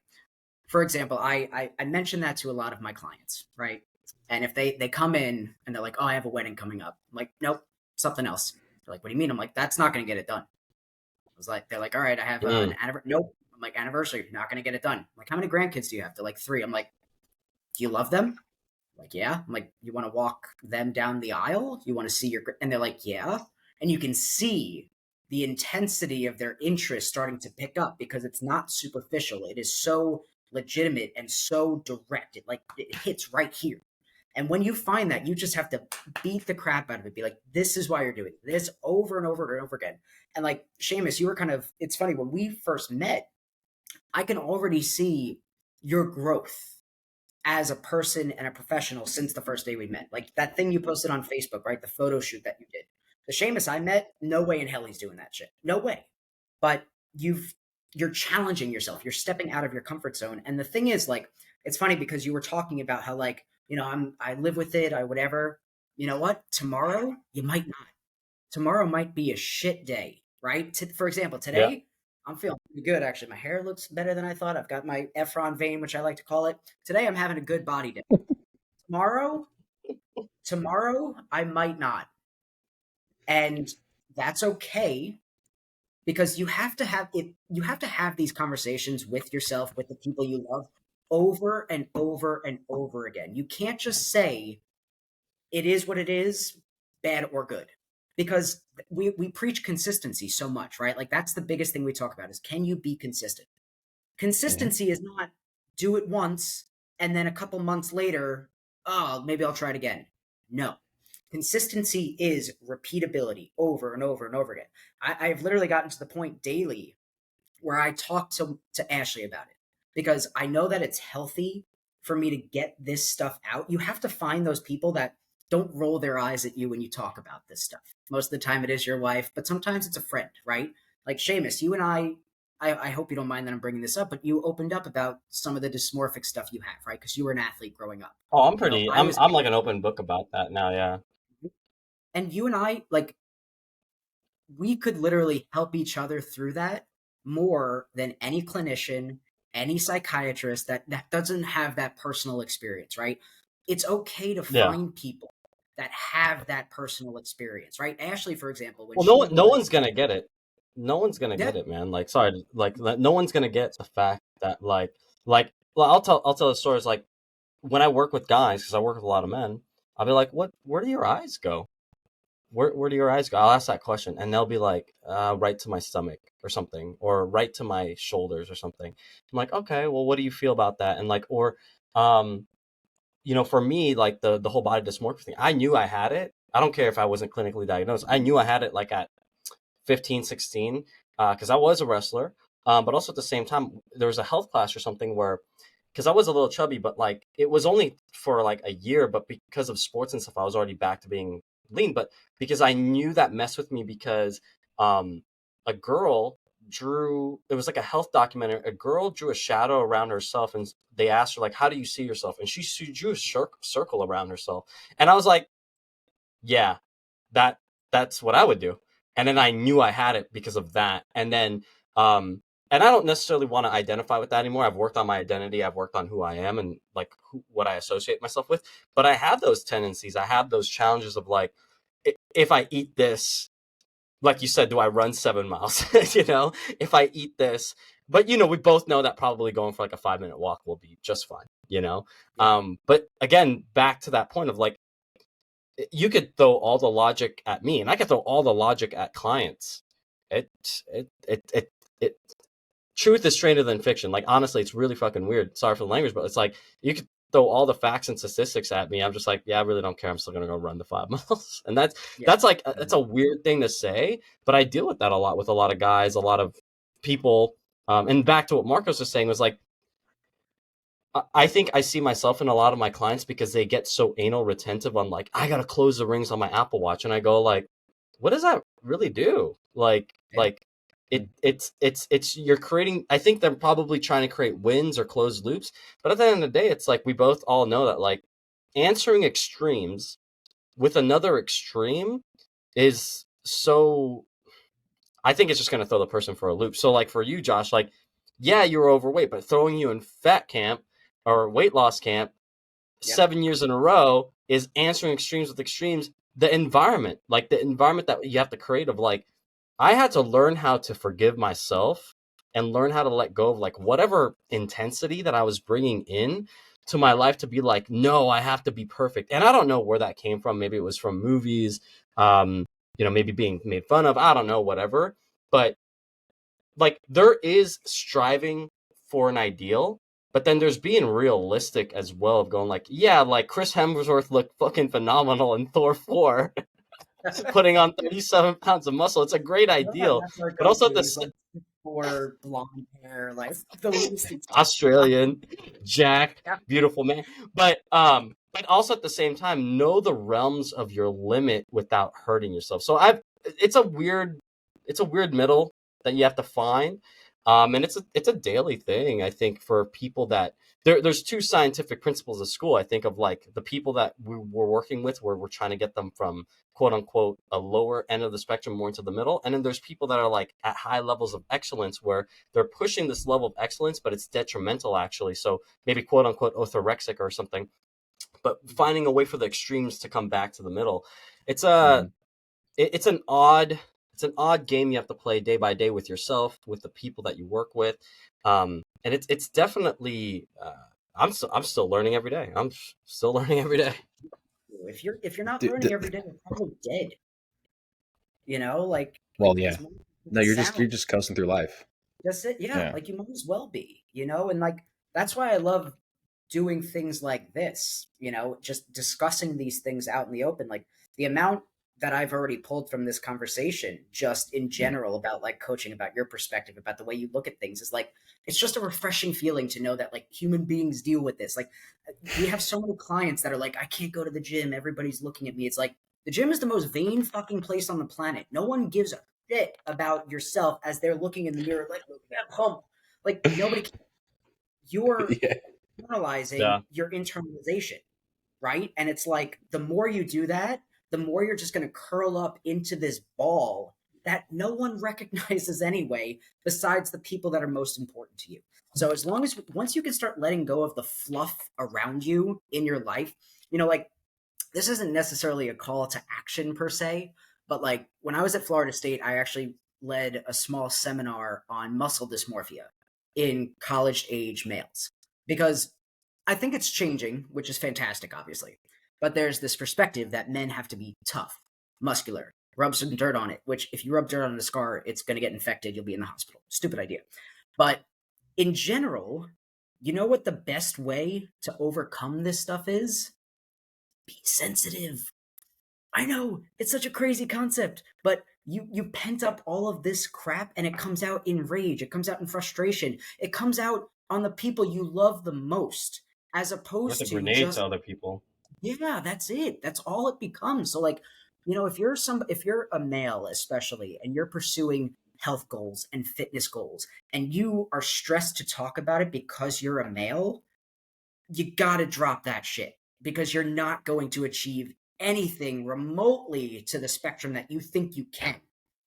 for example, I mentioned that to a lot of my clients, right? And if they come in and they're like, "Oh, I have a wedding coming up," I'm like, "Nope, something else." They're like, "What do you mean?" I'm like, "That's not going to get it done." I was like, they're like, "All right, I have an Mm, anniversary." Nope. I'm like, "Anniversary, not going to get it done." I'm like, "How many grandkids do you have?" They're like, "3." I'm like, "Do you love them?" I'm like, "Yeah." I'm like, "You want to walk them down the aisle? You want to see your?" And they're like, "Yeah." And you can see the intensity of their interest starting to pick up because it's not superficial. It is so legitimate and so direct. It hits right here. And when you find that, you just have to beat the crap out of it. Be like, this is why you're doing this over and over and over again. And like Seamus, you were kind of, it's funny, when we first met, I can already see your growth as a person and a professional since the first day we met. Like that thing you posted on Facebook, right? The photo shoot that you did. The Seamus I met, no way in hell he's doing that shit. No way. But you're challenging yourself. You're stepping out of your comfort zone. And the thing is, like, it's funny because you were talking about how, like, I live with it, I whatever. You know what? Tomorrow, you might not. Tomorrow might be a shit day, right? For example, yeah. today, I'm feeling pretty good, actually. My hair looks better than I thought. I've got my Efron vein, which I like to call it. Today, I'm having a good body day. Tomorrow, I might not. And that's okay because you have to have these conversations with yourself, with the people you love, over and over and over again. You can't just say it is what it is, bad or good, because we preach consistency so much, right? Like that's the biggest thing we talk about is, can you be consistent? Consistency is not do it once and then a couple months later, oh, maybe I'll try it again. No. Consistency is repeatability over and over and over again. I've literally gotten to the point daily where I talk to Ashley about it because I know that it's healthy for me to get this stuff out. You have to find those people that don't roll their eyes at you when you talk about this stuff. Most of the time it is your wife, but sometimes it's a friend, right? Like Seamus, you and I hope you don't mind that I'm bringing this up, but you opened up about some of the dysmorphic stuff you have, right? Because you were an athlete growing up. Oh, I'm You know, pretty. I was, I'm like an open book about that now. Yeah. and you and I, like, we could literally help each other through that more than any clinician, any psychiatrist that doesn't have that personal experience, right? It's okay to Yeah. find people that have that personal experience, right? Ashley, for example, when Well, she no was, one's gonna get it. No one's gonna yeah, get it, man. Like, sorry, no one's gonna get the fact that well, I'll tell the stories like when I work with guys because I work with a lot of men. I'll be like, where do your eyes go? Where do your eyes go? I'll ask that question, and they'll be like, right to my stomach or something, or right to my shoulders or something. I'm like, okay, well, what do you feel about that? And like, or, for me, like the whole body dysmorphia thing, I knew I had it. I don't care if I wasn't clinically diagnosed. I knew I had it like at 15, 16, because I was a wrestler. But also at the same time, there was a health class or something where, because I was a little chubby, but like it was only for like a year, but because of sports and stuff, I was already back to being lean. But because I knew that messed with me because a girl drew, it was like a health documentary. A girl drew a shadow around herself, and they asked her like, "How do you see yourself?" And she drew a circle around herself, and I was like, "Yeah, that that's what I would do." And then I knew I had it because of that. And then and I don't necessarily want to identify with that anymore. I've worked on my identity. I've worked on who I am and like what I associate myself with. But I have those tendencies. I have those challenges of like, if I eat this, like you said, do I run 7 miles? If I eat this, but we both know that probably going for like a 5-minute walk will be just fine. yeah, But again, back to that point of like, you could throw all the logic at me and I could throw all the logic at clients. It, it, it, it, it, truth is stranger than fiction. Like, honestly, it's really fucking weird. Sorry for the language, but it's like, you could throw all the facts and statistics at me. I'm just like, yeah, I really don't care. I'm still going to go run the 5 miles. And yeah. that's like, that's a weird thing to say, but I deal with that a lot with a lot of guys, a lot of people. And back to what Marcos was saying was like, I think I see myself in a lot of my clients because they get so anal retentive on like, I gotta close the rings on my Apple Watch, and I go like, what does that really do? Like, Yeah. it's you're creating. I think they're probably trying to create wins or closed loops, but at the end of the day, it's like we both all know that like answering extremes with another extreme is so. I think it's just going to throw the person for a loop. So like for you, Josh, like yeah, you were overweight, but throwing you in fat camp or weight loss camp Yep. 7 years in a row is answering extremes with extremes. The environment that you have to create of like, I had to learn how to forgive myself and learn how to let go of like whatever intensity that I was bringing in to my life to be like, no, I have to be perfect. And I don't know where that came from. Maybe it was from movies, maybe being made fun of. I don't know, whatever. But like there is striving for an ideal, but then there's being realistic as well of going like, yeah, like Chris Hemsworth looked fucking phenomenal in Thor 4, putting on 37 pounds of muscle. It's a great ideal, That's our but also go-to. at He's like for blonde hair, like the least Australian, Jack, Yeah. beautiful man. But also at the same time, know the realms of your limit without hurting yourself. So it's a weird middle that you have to find. And it's a daily thing, I think, for people that there's two scientific principles of school. I think of like the people that we're working with, where we're trying to get them from quote unquote a lower end of the spectrum more into the middle. And then there's people that are like at high levels of excellence where they're pushing this level of excellence, but it's detrimental actually. So maybe quote unquote orthorexic or something, but finding a way for the extremes to come back to the middle. It's a, it's an odd game you have to play day by day with yourself, with the people that you work with. And it's definitely, I'm still learning every day. I'm still learning every day. If you're not Dude, learning every day, you're probably dead. well, yeah. as much as No, it you're sounds, just coasting through life. that's it. Yeah, Yeah. like you might as well be, and like that's why I love doing things like this, just discussing these things out in the open. Like the amount that I've already pulled from this conversation, just in general, about like coaching, about your perspective, about the way you look at things, is like it's just a refreshing feeling to know that like human beings deal with this. Like we have so many clients that are like, I can't go to the gym, everybody's looking at me. It's like the gym is the most vain fucking place on the planet. No one gives a shit about yourself as they're looking in the mirror like, look at that pump. Like nobody cares. You're Yeah. internalizing Yeah. your internalization, right? And it's like the more you do that, the more you're just going to curl up into this ball that no one recognizes anyway, besides the people that are most important to you. So as long as once you can start letting go of the fluff around you in your life, like this isn't necessarily a call to action per se, but like when I was at Florida State, I actually led a small seminar on muscle dysmorphia in college age males because I think it's changing, which is fantastic, obviously. But there's this perspective that men have to be tough, muscular, rub some dirt on it, which if you rub dirt on a scar, it's going to get infected. You'll be in the hospital. Stupid idea. But in general, you know what the best way to overcome this stuff is? Be sensitive. I know it's such a crazy concept, but you pent up all of this crap and it comes out in rage, it comes out in frustration, it comes out on the people you love the most, as With a opposed to grenade just, to other people. yeah, that's it. That's all it becomes. So like, if you're a male especially and you're pursuing health goals and fitness goals and you are stressed to talk about it because you're a male, you gotta drop that shit because you're not going to achieve anything remotely to the spectrum that you think you can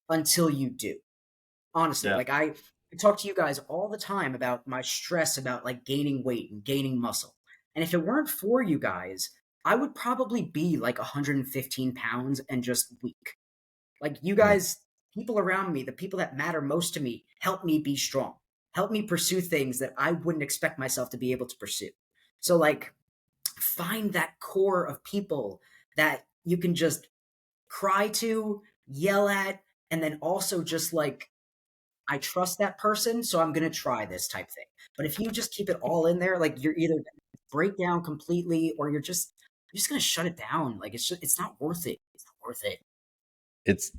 until you do. Honestly, Yeah. like I talk to you guys all the time about my stress about like gaining weight and gaining muscle. And if it weren't for you guys, I would probably be like 115 pounds and just weak. Like you Mm. guys, people around me, the people that matter most to me, help me be strong, help me pursue things that I wouldn't expect myself to be able to pursue. So like find that core of people that you can just cry to, yell at, and then also just like, I trust that person, so I'm going to try this type thing. But if you just keep it all in there, like you're either gonna break down completely or you're just going to shut it down. Like it's not worth it. It's not worth it. It's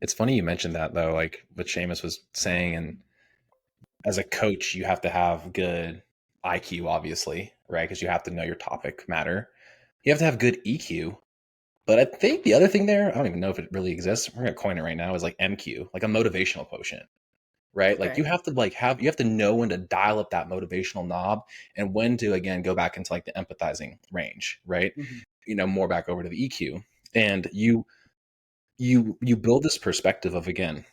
it's funny you mentioned that though, like what Seamus was saying, and as a coach, you have to have good IQ, obviously, right? Because you have to know your topic matter. You have to have good EQ. But I think the other thing there, I don't even know if it really exists. We're gonna coin it right now, is like MQ, like a motivational quotient. right? Like Okay. you have to you have to know when to dial up that motivational knob and when to again go back into like the empathizing range, right? Mhm. More back over to the EQ. And you build this perspective of, again,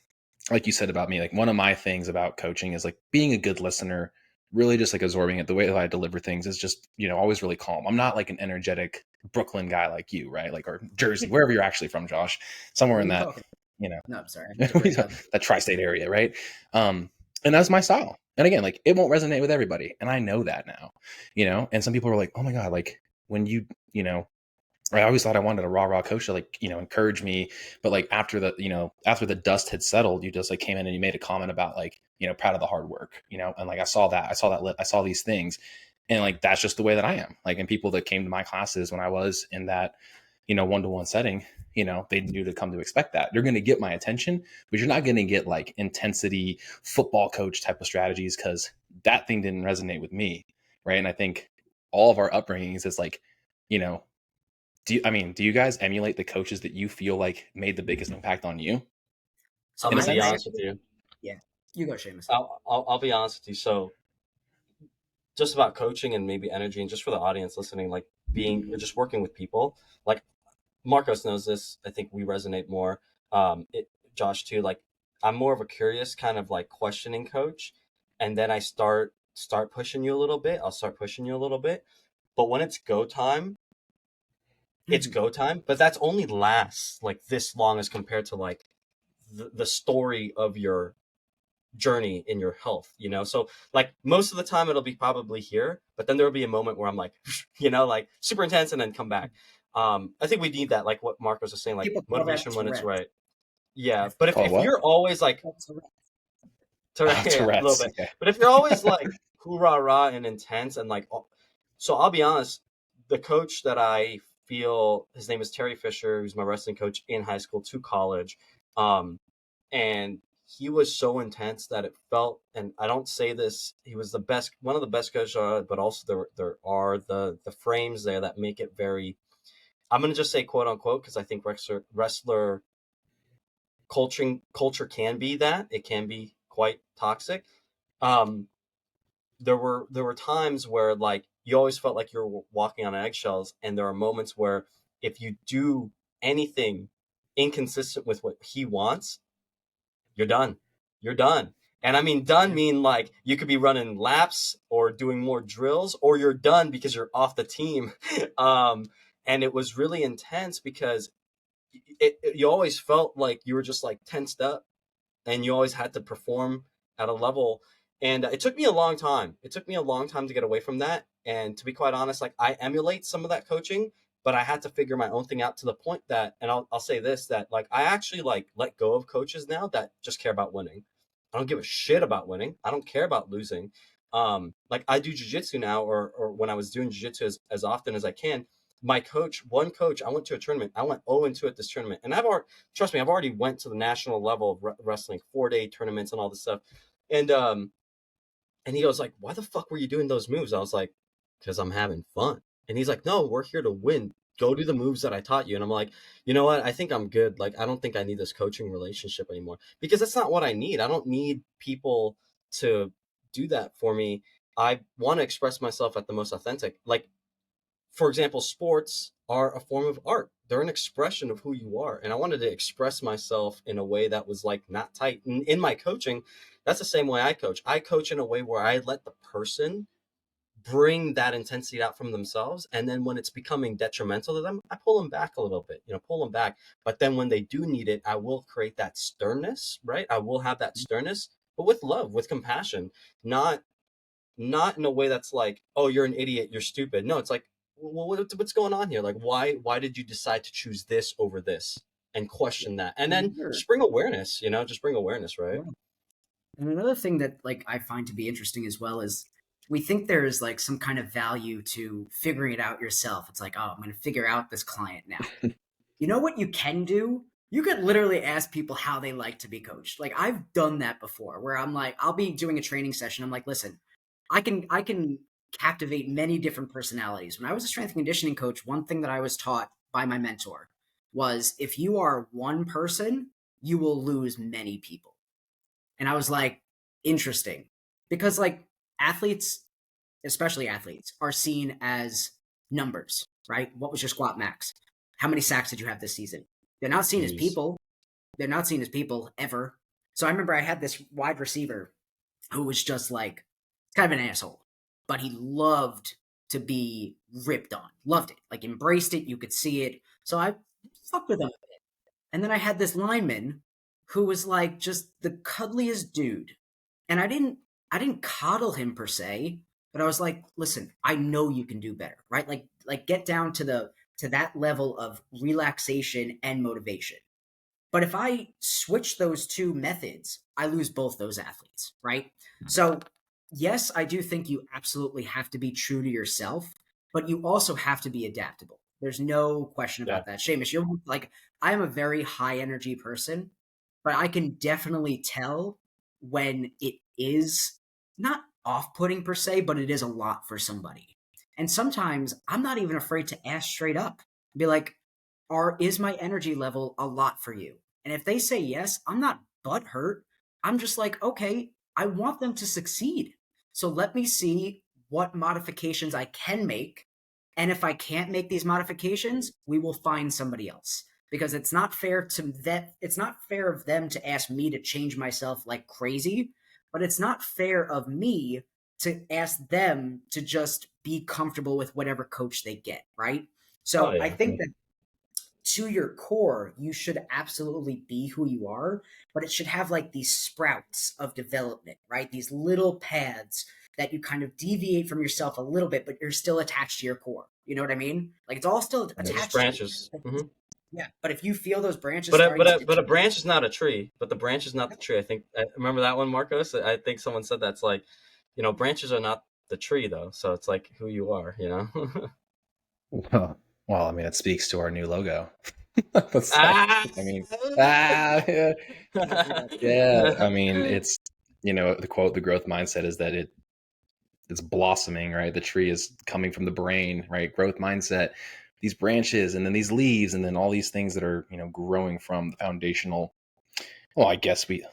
like you said about me, like one of my things about coaching is like being a good listener, really just like absorbing it. The way that I deliver things is just, always really calm. I'm not like an energetic Brooklyn guy like you, right? Like, or Jersey, wherever you're actually from, Josh, somewhere What are in you that, talking you know, about? No, I'm sorry. I had to break up. that tri-state area, right? And that's my style. And again, like it won't resonate with everybody. And I know that now, and some people are like, oh my God, like when you know, I always thought I wanted a rah coach to like, encourage me. But like after the dust had settled, you just like came in and you made a comment about like, proud of the hard work, and like I saw I saw these things. And like that's just the way that I am. Like, and people that came to my classes when I was in that, one-to-one setting, they knew to come to expect that. You're gonna get my attention, but you're not gonna get like intensity football coach type of strategies because that thing didn't resonate with me. Right. And I think all of our upbringings is like, you know, do you guys emulate the coaches that you feel like made the biggest impact on you? So I'm In a gonna be sense? honest with you. yeah, you go, Seamus. I'll be honest with you. So just about coaching and maybe energy, and just for the audience listening, like being or just working with people, like Marcos knows this. I think we resonate more. Josh too. Like I'm more of a curious kind of like questioning coach, and then I start pushing you a little bit. I'll start pushing you a little bit, but when it's go time, it's Mhm. go time. But that's only lasts like this long as compared to like the story of your journey in your health, so like most of the time it'll be probably here, but then there'll be a moment where I'm like like super intense and then come back. I think we need that, like what Marcos was saying, like People call that motivation when it's Tourette's. right. Yeah, I but Call it if what? you're always like call it Tourette's. yeah, a little Tourette's. bit, Okay. but if you're always like hoorah rah and intense and like so I'll be honest, the coach that I feel, his name is Terry Fisher, who's my wrestling coach in high school to college. Um and he was so intense that it felt, and I don't say this, he was the best, one of the best coaches, but also there are the frames there that make it very, I'm gonna just say quote unquote, because I think wrestler culture can be that, it can be quite toxic. um there were times where like you always felt like you're walking on eggshells, and there are moments where if you do anything inconsistent with what he wants, you're done. You're done. And I mean, done Yeah. mean like you could be running laps or doing more drills, or you're done because you're off the team. And it was really intense because you always felt like you were just like tensed up, and you always had to perform at a level. And it took me a long time. It took me a long time to get away from that. And to be quite honest, like I emulate some of that coaching, but I had to figure my own thing out to the point that, and I'll say this, that like I actually like let go of coaches now that just care about winning. I don't give a shit about winning. I don't care about losing. Like I do jujitsu now, or when I was doing jujitsu as often as I can. My coach, one coach, I went to a tournament. I went 0-2 at this tournament, and trust me, I've already went to the national level of wrestling, 4-day tournaments and all this stuff. And he goes like, "Why the fuck were you doing those moves?" I was like, "Because I'm having fun." And he's like, "No, we're here to win. Go do the moves that I taught you." And I'm like, "You know what? I think I'm good. Like, I don't think I need this coaching relationship anymore, because that's not what I need. I don't need people to do that for me. I want to express myself at the most authentic. Like, for example, sports are a form of art. They're an expression of who you are. And I wanted to express myself in a way that was like not tight. And in my coaching, that's the same way I coach. I coach in a way where I let the person bring that intensity out from themselves. And then when it's becoming detrimental to them, I pull them back a little bit, pull them back. But then when they do need it, I will create that sternness, right? I will have that sternness, but with love, with compassion, not not in a way that's like, oh, you're an idiot, you're stupid. No, it's like, well, what's going on here? Like, why did you decide to choose this over this? And question that, and then Another, just bring awareness. Just bring awareness, right? yeah. And another thing that like I find to be interesting as well is we think there's like some kind of value to figuring it out yourself. It's like, oh, I'm going to figure out this client now. You know what you can do? You could literally ask people how they like to be coached. Like I've done that before where I'm like, I'll be doing a training session. I'm like, listen, I can captivate many different personalities. When I was a strength and conditioning coach, one thing that I was taught by my mentor was if you are one person, you will lose many people. And I was like, interesting because like athletes, especially athletes, are seen as numbers, right? What was your squat max? How many sacks did you have this season? They're not seen as Jeez. people. They're not seen as people ever. So I remember I had this wide receiver who was just like kind of an asshole, but he loved to be ripped on. Loved it. Like embraced it. You could see it. So I fucked with him a bit. And then I had this lineman who was like just the cuddliest dude. And I didn't coddle him per se, but I was like, listen, I know you can do better, right? Like get down to that level of relaxation and motivation. But if I switch those two methods, I lose both those athletes, right? So, yes, I do think you absolutely have to be true to yourself, but you also have to be adaptable. There's no question Yeah. about that. Seamus, you're like, I am a very high energy person, but I can definitely tell when it is not off putting per se, but it is a lot for somebody. And sometimes I'm not even afraid to ask straight up, be like, is my energy level a lot for you? And if they say yes, I'm not butthurt. I'm just like, okay, I want them to succeed. So let me see what modifications I can make. And if I can't make these modifications, we will find somebody else. Because it's not fair to that it's not fair of them to ask me to change myself like crazy, but it's not fair of me to ask them to just be comfortable with whatever coach they get, right? Oh So I yeah. think that to your core, you should absolutely be who you are, but it should have like these sprouts of development, right? These little paths that you kind of deviate from yourself a little bit, but you're still attached to your core. You know what I mean? Like it's all still Yeah, just attached to you. branches. Hmm. Yeah. But if you feel those branches But starting to a deteriorate, branch is not a tree. But the branch is not the tree. I think I remember that one, Marcos. I think someone said that's like, branches are not the tree though. So it's like who you are. Well, I mean, it speaks to our new logo. That's like, Ah! I mean, yeah, yeah. I mean, it's the quote, "The growth mindset is that it's blossoming, right? The tree is coming from the brain, right? Growth mindset, these branches, and then these leaves, and then all these things that are growing from the foundational. Well, I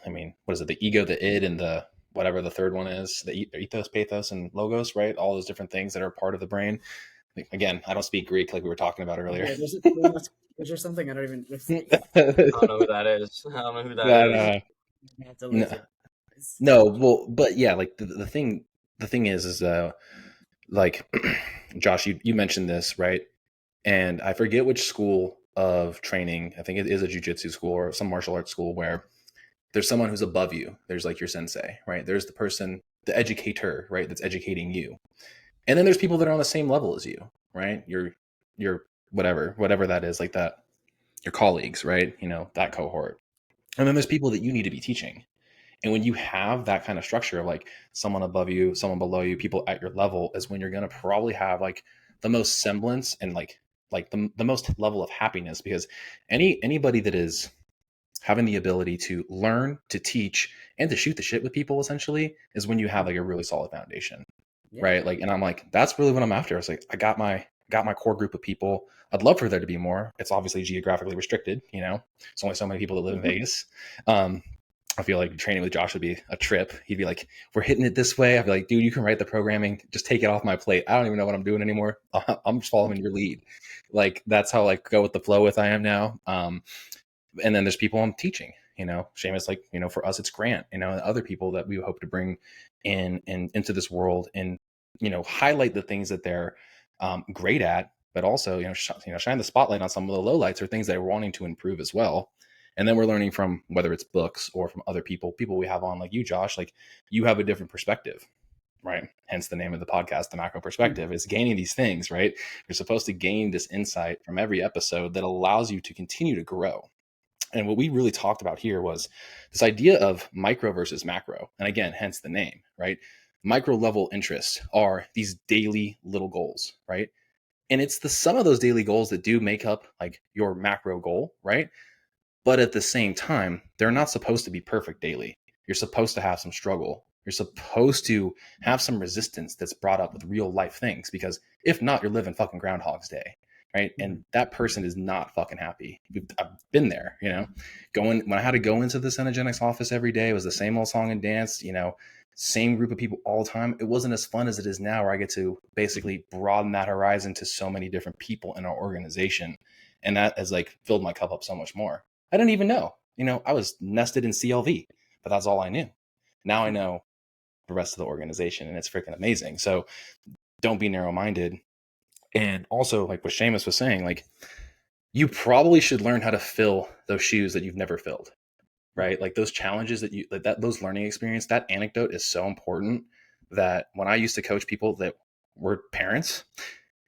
mean, what is it? The ego, the id, and the whatever the third one is, the ethos, pathos, and logos, right? All those different things that are part of the brain. Like, again, I don't speak Greek like we were talking about earlier. yeah, is there something I don't even I don't know who that is. I don't know who that But, is. have to no, lose it. no, well, but yeah, like the thing is like, Josh, you mentioned this, right? And I forget which school of training. I think it is a jujitsu school or some martial arts school where there's someone who's above you. There's like your sensei, right? There's the person, the educator, right? That's educating you. And then there's people that are on the same level as you, right? Your whatever that is, like that, your colleagues, right? That cohort. And then there's people that you need to be teaching. And when you have that kind of structure of like someone above you, someone below you, people at your level, is when you're going to probably have like the most semblance and like the most level of happiness, because anybody that is having the ability to learn, to teach, and to shoot the shit with people essentially is when you have like a really solid foundation, Yeah. right? Like, and I'm like, that's really what I'm after. It's like I got my core group of people. I'd love for there to be more. It's obviously geographically restricted. It's only so many people that live in Vegas. I feel like training with Josh would be a trip. He'd be like, "We're hitting it this way." I'd be like, "Dude, you can write the programming. Just take it off my plate. I don't even know what I'm doing anymore. I'm just following your lead." Like that's how like go with the flow with I am now. And then there's people I'm teaching. Seamus, like for us, it's Grant. And other people that we hope to bring in and into this world and highlight the things that they're great at, but also shine the spotlight on some of the lowlights or things that we're wanting to improve as well. And then we're learning from whether it's books or from other people we have on, like you, Josh. Like you have a different perspective, right? Hence the name of the podcast, The Macro Perspective, is gaining these things, right? You're supposed to gain this insight from every episode that allows you to continue to grow. And what we really talked about here was this idea of micro versus macro. And again, hence the name, right? Micro level interests are these daily little goals, right? And it's the sum of those daily goals that do make up like your macro goal, right? But at the same time, they're not supposed to be perfect daily. You're supposed to have some struggle. You're supposed to have some resistance that's brought up with real life things, because if not, you're living fucking Groundhog's Day. right? And that person is not fucking happy. I've been there, when I had to go into the Cenogenics office every day, it was the same old song and dance, same group of people all the time. It wasn't as fun as it is now, where I get to basically broaden that horizon to so many different people in our organization. And that has like filled my cup up so much more. I didn't even know, I was nested in CLV, but that's all I knew. Now I know the rest of the organization, and it's freaking amazing. So don't be narrow-minded. And also, like what Seamus was saying, like, you probably should learn how to fill those shoes that you've never filled, right? Like those challenges those learning experience, that anecdote is so important, that when I used to coach people that were parents,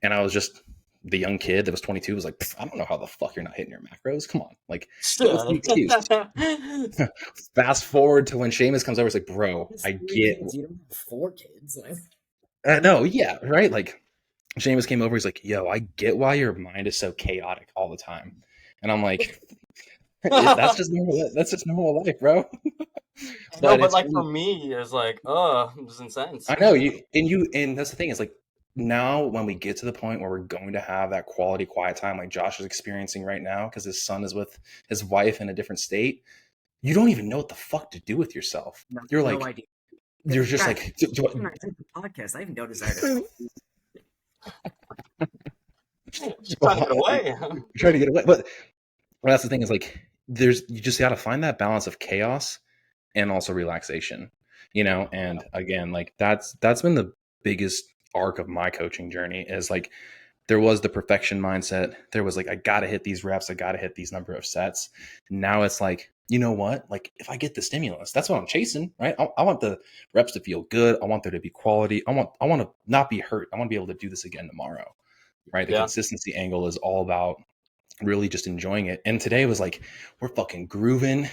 and I was just the young kid that was 22, was like, I don't know how the fuck you're not hitting your macros. Come on. Like, what's the excuse? Fast forward to when Seamus comes over, it's like, bro, I get. You don't have 4 kids. No, yeah, right? Like, Seamus came over, he's like, yo, I get why your mind is so chaotic all the time. And I'm like, that's just normal life, bro. But like for me, it's like, it was intense. I know and that's the thing, is like, now when we get to the point where we're going to have that quality quiet time like Josh is experiencing right now, because his son is with his wife in a different state, you don't even know what the fuck to do with yourself. You're like, no idea. You're just like, podcast. I have no desire to trying to get away. Trying to get away. But that's the thing, is like, you just got to find that balance of chaos and also relaxation, and again, like that's been the biggest arc of my coaching journey, is like, there was the perfection mindset. There was like, I got to hit these reps. I got to hit these number of sets. Now it's like, you know what? Like, if I get the stimulus, that's what I'm chasing, right? I want the reps to feel good. I want there to be quality. I want to not be hurt. I want to be able to do this again tomorrow, right? The consistency angle is all about really just enjoying it. And today was like, we're fucking grooving,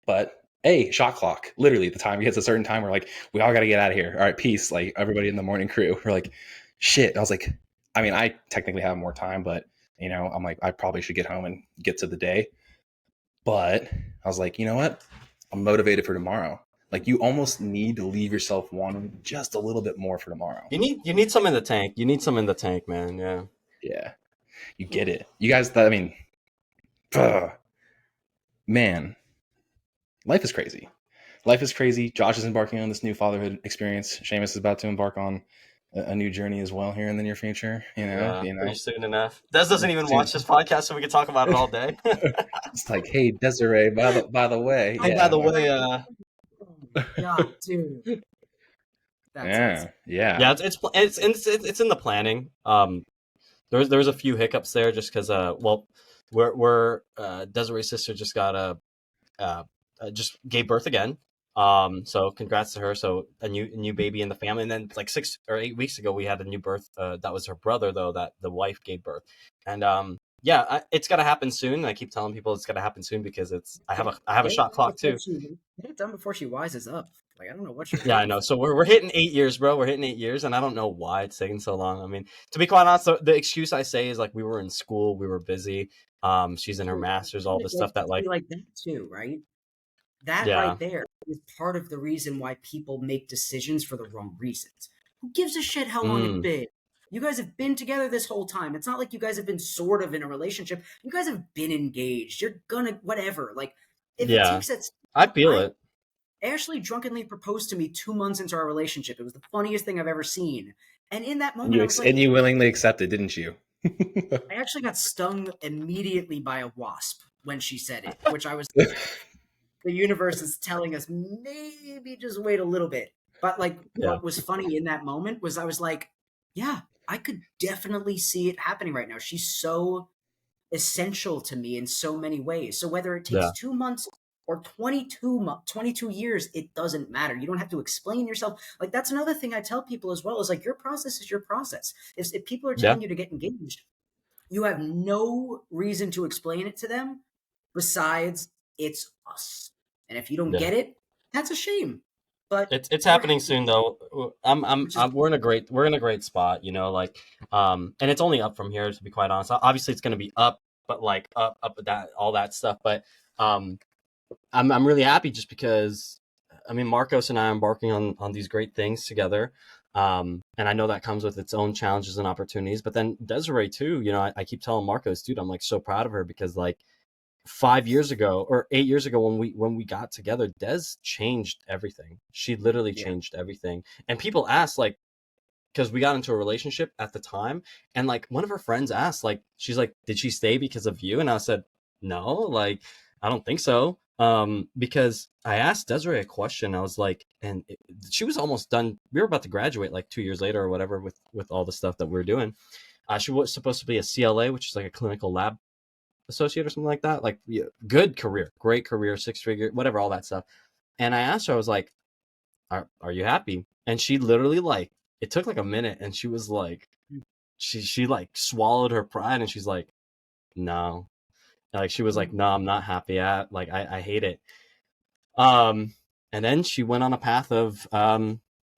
but hey, shot clock. Literally, the time hits a certain time, we're like, we all got to get out of here. All right, peace. Like, everybody in the morning crew, we're like, shit. I was like, I mean, I technically have more time, but I'm like, I probably should get home and get to the day. But I was like, you know what? I'm motivated for tomorrow. Like, you almost need to leave yourself wanting just a little bit more for tomorrow. You need some in the tank. You need some in the tank, man. Yeah. Yeah. You get it. You guys, man, life is crazy. Life is crazy. Josh is embarking on this new fatherhood experience. Seamus is about to embark on a new journey as well here in the near future. Pretty soon enough. Des doesn't even watch this podcast, so we can talk about it all day. It's like, hey, Desiree, by the way. God, dude. Yeah. It's in the planning. There was a few hiccups there, just because we're Desiree's sister just got just gave birth again. So congrats to her. So a new baby in the family. And then like 6 or 8 weeks ago, we had a new birth. That was her brother, though, that the wife gave birth. And it's got to happen soon. I keep telling people it's got to happen soon, because I have a shot clock too. Get it done before she wises up. Like, I don't know what you're doing. I know. So we're hitting 8 years, bro. We're hitting 8 years, and I don't know why it's taking so long. I mean, to be quite honest, the excuse I say is like, we were in school, we were busy. She's in her master's, all this stuff that like that too, right? That right there is part of the reason why people make decisions for the wrong reasons. Who gives a shit how long it's been? You guys have been together this whole time. It's not like you guys have been sort of in a relationship. You guys have been engaged. You're gonna whatever. Like, if it takes it, I feel it. Ashley drunkenly proposed to me 2 months into our relationship. It was the funniest thing I've ever seen. And in that moment, you willingly accepted, didn't you? I actually got stung immediately by a wasp when she said it, which I was. The universe is telling us maybe just wait a little bit. But what was funny in that moment was I was like, yeah, I could definitely see it happening right now. She's so essential to me in so many ways. So whether it takes 2 months or 22 years, it doesn't matter. You don't have to explain yourself. Like, that's another thing I tell people as well, is like, your process is your process. If people are telling you to get engaged, you have no reason to explain it to them besides it's us. And if you don't get it, that's a shame. But it's happening soon, though. We're in a great spot, like, and it's only up from here, to be quite honest. Obviously it's going to be up, but like up that, all that stuff. But I'm really happy, just because, I mean, Marcos and I are embarking on these great things together. And I know that comes with its own challenges and opportunities. But then Desiree too, you know, I keep telling Marcos, dude, I'm like so proud of her because like 5 years ago or 8 years ago when we got together, Des changed everything. She literally Yeah. changed everything. And people ask like, because we got into a relationship at the time, and like one of her friends asked, like, she's like, did she stay because of you? And I said, no, like, I don't think so. Because I asked Desiree a question. I was like, she was almost done. We were about to graduate like 2 years later or whatever with all the stuff that we were doing. She was supposed to be a CLA, which is like a clinical lab associate or something like that. Like, yeah, good career, great career, 6-figure, whatever, all that stuff. And I asked her, I was like, are you happy? And she literally like, it took like a minute, and she was like, she like swallowed her pride, and she's like, no, like she was like, no, I'm not happy. I hate it. Um, and then she went on a path of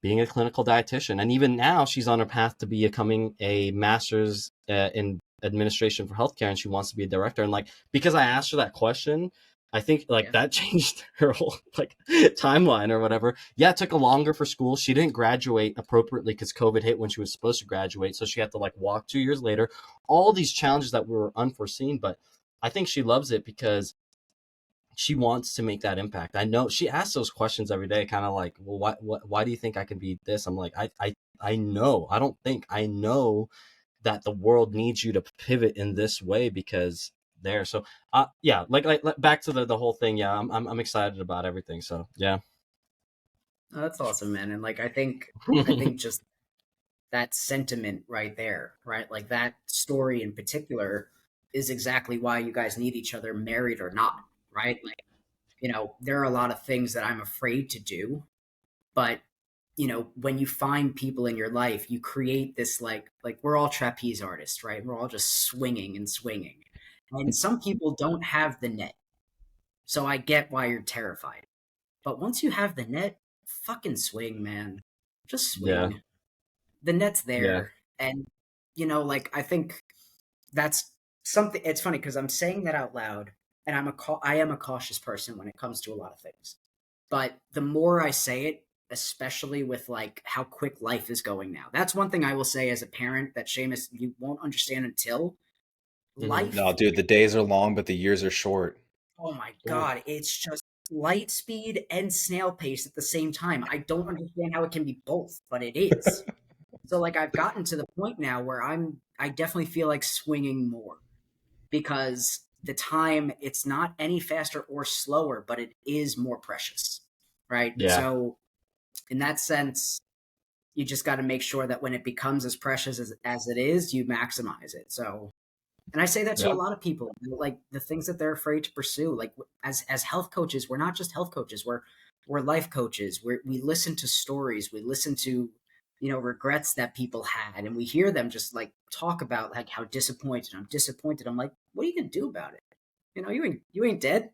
being a clinical dietitian, and even now she's on her path to becoming a master's in administration for healthcare, and she wants to be a director. And like, because I asked her that question, I think like Yeah. that changed her whole like timeline or whatever. Yeah, it took a longer for school. She didn't graduate appropriately because COVID hit when she was supposed to graduate, so she had to like walk 2 years later. All these challenges that were unforeseen, but I think she loves it because she wants to make that impact. I know she asks those questions every day, kind of like, well, why do you think I can be this? I'm like, I know. I don't think I know that the world needs you to pivot in this way because there. So, yeah, like back to the whole thing. Yeah, I'm excited about everything. So, yeah. Oh, that's awesome, man. And like I think just that sentiment right there, right? Like that story in particular is exactly why you guys need each other, married or not, right? Like, there are a lot of things that I'm afraid to do, but when you find people in your life, you create this like we're all trapeze artists, right? We're all just swinging and swinging. And some people don't have the net. So I get why you're terrified. But once you have the net, fucking swing, man. Just Yeah, swing. The net's yeah, there. And like I think that's something. It's funny because I'm saying that out loud, and I am a cautious person when it comes to a lot of things. But the more I say it, especially with like how quick life is going now, that's one thing I will say as a parent that Seamus, you won't understand until hmm, No, life. dude, the days are long, but the years are short. Oh my yeah, god, it's just light speed and snail pace at the same time. I don't understand how it can be both, but it is. So like I've gotten to the point now where I definitely feel like swinging more because the time, it's not any faster or slower, but it is more precious. Right? yeah, So in that sense, you just got to make sure that when it becomes as precious as it is, you maximize it. So, and I say that to a yep, lot of people, like the things that they're afraid to pursue. Like as health coaches, we're not just health coaches. We're life coaches. We listen to stories. We listen to regrets that people had, and we hear them just like talk about like how disappointed. I'm disappointed. I'm like, what are you gonna do about it? You ain't dead.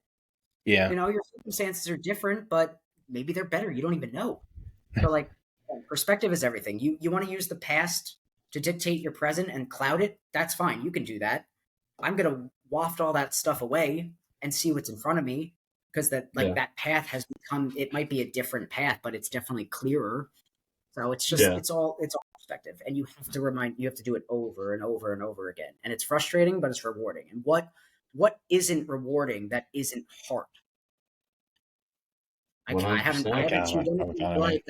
Yeah. Your circumstances are different, but maybe they're better. You don't even know. So like perspective is everything. You want to use the past to dictate your present and cloud it? That's fine. You can do that. I'm gonna waft all that stuff away and see what's in front of me because that like yeah, that path has become, it might be a different path, but it's definitely clearer. So yeah. it's all perspective. And you have to do it over and over and over again. And it's frustrating, but it's rewarding. And what isn't rewarding that isn't hard? One I hundred haven't I I percent. haven't kind achieved of have a anything in kind of life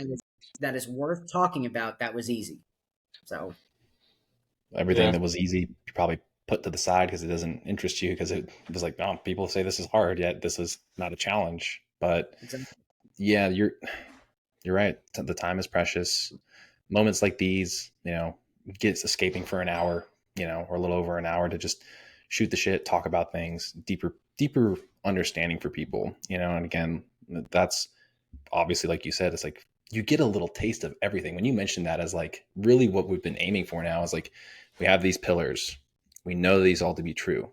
that is worth talking about that was easy. So everything Yeah, that was easy you probably put to the side because it doesn't interest you because it was like, oh, people say this is hard, yet this is not a challenge. But exactly. yeah, you're right. The time is precious. Moments like these, get escaping for an hour, or a little over an hour to just shoot the shit, talk about things, deeper understanding for people, and again, that's obviously, like you said, it's like you get a little taste of everything. When you mentioned that as like really what we've been aiming for now is like we have these pillars. We know these all to be true.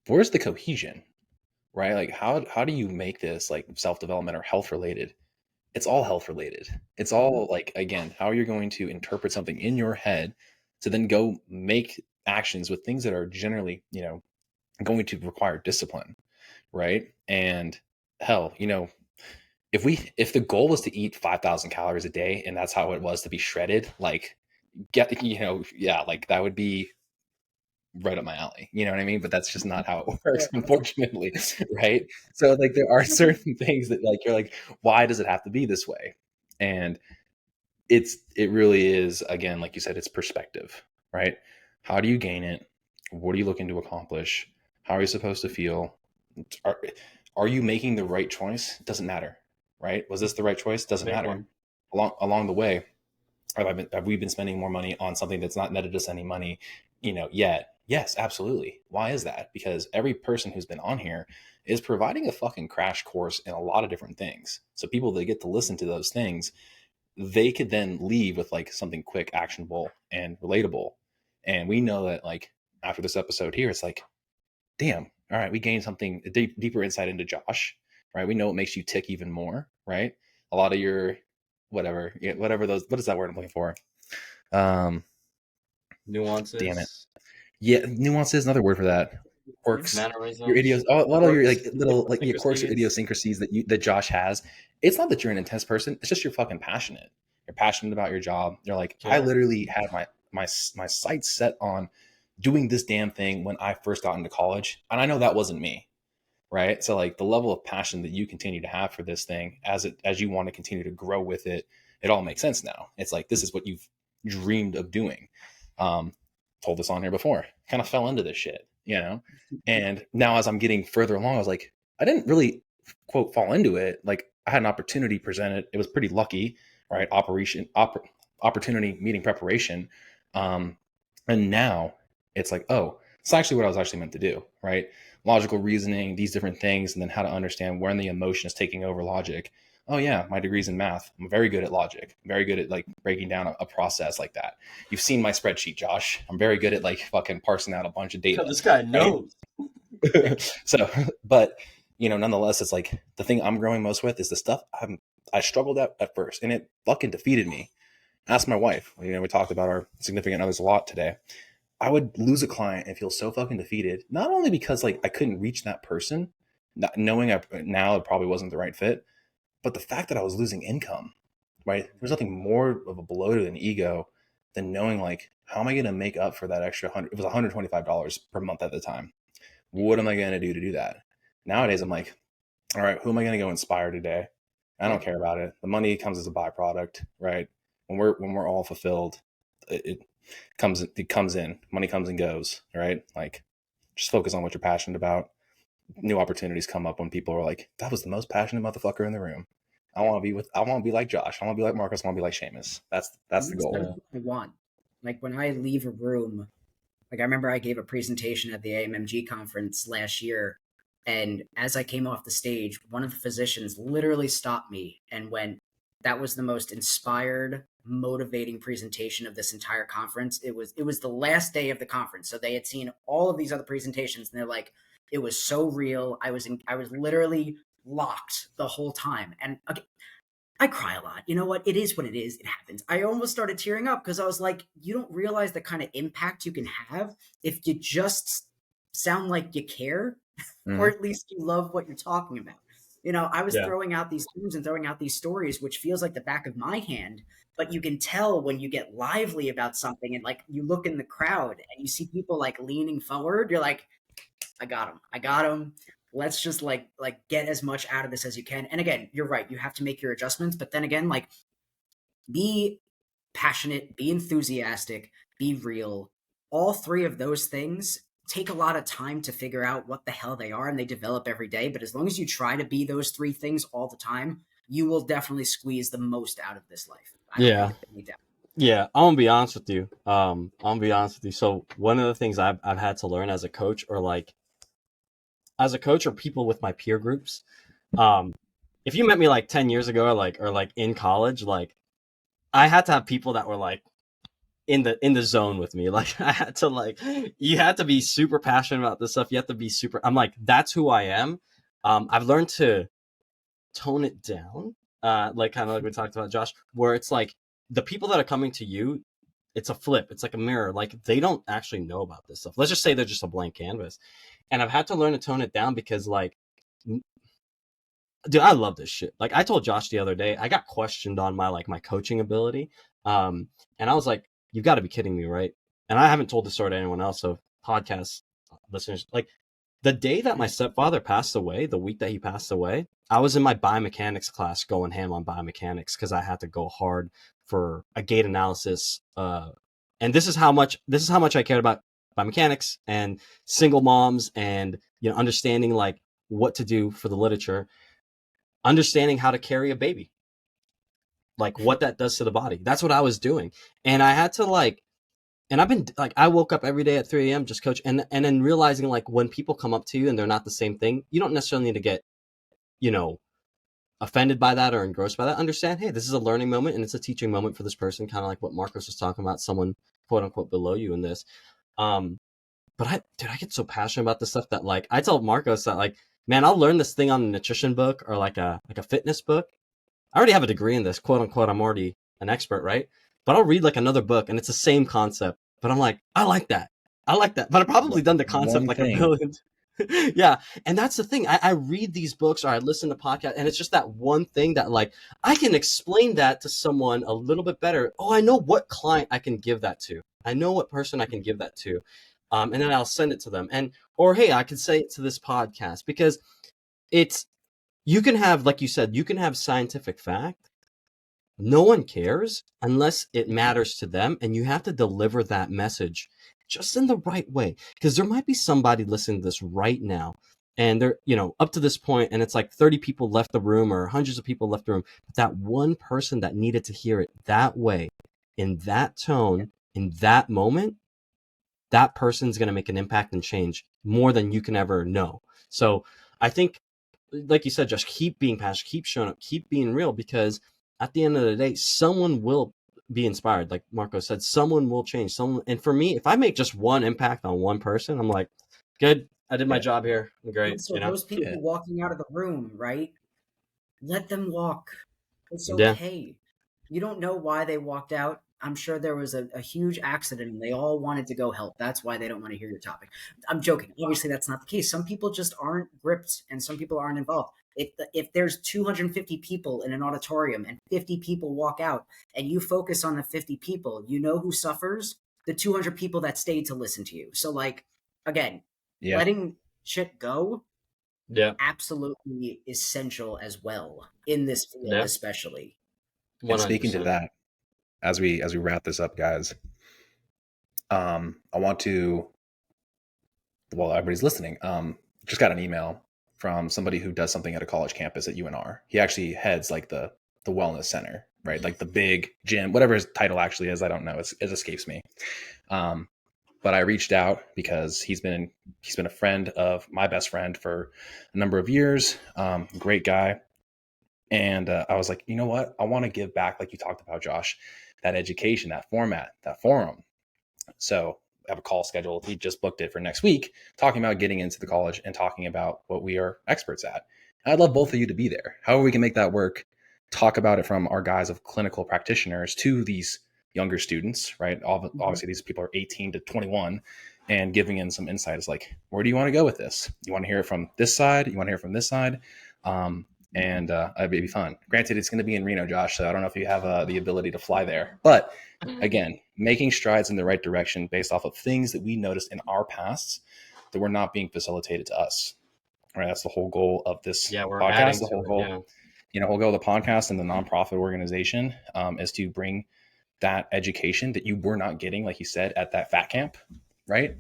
Where's the cohesion? Right? Like how do you make this like self-development or health related? It's all health related. It's Mhm. all like again, how you're going to interpret something in your head to then go make actions with things that are generally, going to require discipline, right? And hell, if the goal was to eat 5,000 calories a day and that's how it was to be shredded, like yeah, like that would be right up my alley. You know what I mean? But that's just not how it works, unfortunately, right? So like there are certain things that like you're like, why does it have to be this way? And it really is, again, like you said, it's perspective, right? How do you gain it? What are you looking to accomplish? How are you supposed to feel? Are, are you making the right choice? It doesn't matter, right? Was this the right choice? Doesn't Big matter. one. Along the way, have we been spending more money on something that's not netted us any money, yet? Yes, absolutely. Why is that? Because every person who's been on here is providing a fucking crash course in a lot of different things. So people that get to listen to those things, they could then leave with like something quick, actionable, and relatable. And we know that like after this episode here, it's like, damn, all right, we gained something deeper insight into Josh, right? We know it makes you tick even more, right? A lot of your whatever those, what is that word I'm looking for? Um, Damn it. Nuances, Yeah, nuance is another word for that. Quirks, your mannerisms, idios, a lot of your like quirks, little like your quirks or idiosyncrasies. idiosyncrasies that Josh has. It's not that you're an intense person. It's just you're fucking passionate. You're passionate about your job. You're like, I Yeah. literally had my sights set on doing this damn thing when I first got into college, and I know that wasn't me, right? So like the level of passion that you continue to have for this thing as you want to continue to grow with it, it all makes sense now. It's like this is what you've dreamed of doing. Um, Told this on here before. Kind of fell into this shit. And now as I'm getting further along, I was like, I didn't really quote fall into it. Like I had an opportunity presented. It was pretty lucky, right? Opportunity meeting preparation. Um, and now it's like, oh, it's actually what I was actually meant to do, right? Logical reasoning, these different things, and then how to understand when the emotion is taking over logic. Oh yeah, my degree's in math. I'm very good at logic. I'm very good at like breaking down a process like that. You've seen my spreadsheet, Josh. I'm very good at like fucking parsing out a bunch of God, data. this guy Right? knows. So, but nonetheless, it's like the thing I'm growing most with is the stuff I struggled at first, and it fucking defeated me. Ask my wife. We talked about our significant others a lot today. I would lose a client and feel so fucking defeated, not only because like I couldn't reach that person, not knowing now it probably wasn't the right fit, but the fact that I was losing income, right? There's nothing more of a blow to an ego than knowing like, how am I going to make up for that extra hundred? It was $125 per month at the time. What am I going to do that? Nowadays, I'm like, all right, who am I going to go inspire today? I don't care about it. The money comes as a byproduct, right? When we're all fulfilled, it comes in. Money comes and goes, right? Like, just focus on what you're passionate about. New opportunities come up when people are like, that was the most passionate motherfucker in the room. I want to be like Josh. I want to be like Marcus. I want to be like Seamus. That's the goal. That's what I want. Like when I leave a room, like I remember I gave a presentation at the AMMG conference last year, and as I came off the stage, one of the physicians literally stopped me and went, "That was the most inspired, motivating presentation of this entire conference." It was the last day of the conference, so they had seen all of these other presentations, and they're like, "It was so real. I was literally locked the whole time." And okay, I cry a lot. You know what? It is what it is. It happens. I almost started tearing up because I was like, you don't realize the kind of impact you can have if you just sound like you care, or Mhm. at least you love what you're talking about. I was Yeah. throwing out these themes and throwing out these stories, which feels like the back of my hand, but you can tell when you get lively about something and like you look in the crowd and you see people like leaning forward, you're like, I got him. I got him. Let's just like get as much out of this as you can. And again, you're right. You have to make your adjustments, but then again, like be passionate, be enthusiastic, be real. All three of those things take a lot of time to figure out what the hell they are, and they develop every day. But as long as you try to be those three things all the time, you will definitely squeeze the most out of this life. I don't Yeah. think any doubt. Yeah, I'm gonna be honest with you. I'm gonna be honest with you. So one of the things I've had to learn as a coach, or people with my peer groups, if you met me like 10 years ago, or in college, like I had to have people that were like in the zone with me. Like I had to you had to be super passionate about this stuff. You have to be super. I'm like, that's who I am. I've learned to tone it down, like kind of like we talked about, Josh, where it's like the people that are coming to you, it's a flip, it's like a mirror, like they don't actually know about this stuff. Let's just say they're just a blank canvas, and I've had to learn to tone it down because like dude, I love this shit. Like I told Josh the other day, I got questioned on my coaching ability. And I was like, you've got to be kidding me, right? And I haven't told this story to anyone else. So podcast listeners, like the day that my stepfather passed away, the week that he passed away, I was in my biomechanics class going ham on biomechanics because I had to go hard for a gait analysis. And this is how much I cared about biomechanics and single moms and understanding like what to do for the literature, understanding how to carry a baby, like what that does to the body. That's what I was doing. And I had to and I've been like, I woke up every day at 3 a.m. just coach. And then realizing like when people come up to you and they're not the same thing, you don't necessarily need to get, offended by that or engrossed by that. Understand, hey, this is a learning moment and it's a teaching moment for this person, kind of like what Marcos was talking about, someone quote unquote below you in this. But I get so passionate about this stuff that like I tell Marcos that like, man, I'll learn this thing on a nutrition book or like a fitness book. I already have a degree in this, quote unquote. I'm already an expert, right? But I'll read like another book and it's the same concept. But I'm like, I like that. But I've probably done the concept One like thing. a billion. Yeah. And that's the thing. I read these books or I listen to podcasts and it's just that one thing that like I can explain that to someone a little bit better. Oh, I know what client I can give that to. I know what person I can give that to. And then I'll send it to them. Or hey, I could say it to this podcast because you can have, like you said, you can have scientific fact. No one cares unless it matters to them. And you have to deliver that message just in the right way. Because there might be somebody listening to this right now and they're, up to this point and it's like 30 people left the room or hundreds of people left the room. But that one person that needed to hear it that way, in that tone, in that moment, that person's going to make an impact and change more than you can ever know. So I think, like you said, just keep being passionate, keep showing up, keep being real, because at the end of the day, someone will be inspired. Like Marco said, someone will change. And for me, if I make just one impact on one person, I'm like, good, I did my job here. I'm great. So those people walking out of the room, right? Let them walk. It's okay. You don't know why they walked out. I'm sure there was a huge accident and they all wanted to go help. That's why they don't want to hear your topic. I'm joking. Obviously, that's not the case. Some people just aren't gripped and some people aren't involved. If there's 250 people in an auditorium and 50 people walk out and you focus on the 50 people, you know who suffers? The 200 people that stayed to listen to you. So, like, again, letting shit go, absolutely essential as well in this field, especially. 100%. And speaking to that, as we wrap this up, guys, I want to, well, everybody's listening. Just got an email from somebody who does something at a college campus at UNR. He actually heads like the wellness center, right? Like the big gym, whatever his title actually is, I don't know. It escapes me. But I reached out because he's been a friend of my best friend for a number of years. Great guy. And I was like, you know what? I want to give back, like you talked about, Josh, that education, that format, that forum. So I have a call scheduled. He just booked it for next week, talking about getting into the college and talking about what we are experts at. I'd love both of you to be there. However we can make that work, talk about it from our guise of clinical practitioners to these younger students, right? Obviously, these people are 18 to 21, and giving in some insights like, where do you want to go with this? You want to hear it from this side? You want to hear it from this side? And it'd be fun. Granted, it's going to be in Reno, Josh, so I don't know if you have the ability to fly there. But again, making strides in the right direction based off of things that we noticed in our pasts that were not being facilitated to us. All right, that's the whole goal of this podcast. The whole goal, whole goal of the podcast and the nonprofit organization is to bring that education that you were not getting, like you said, at that fat camp, right?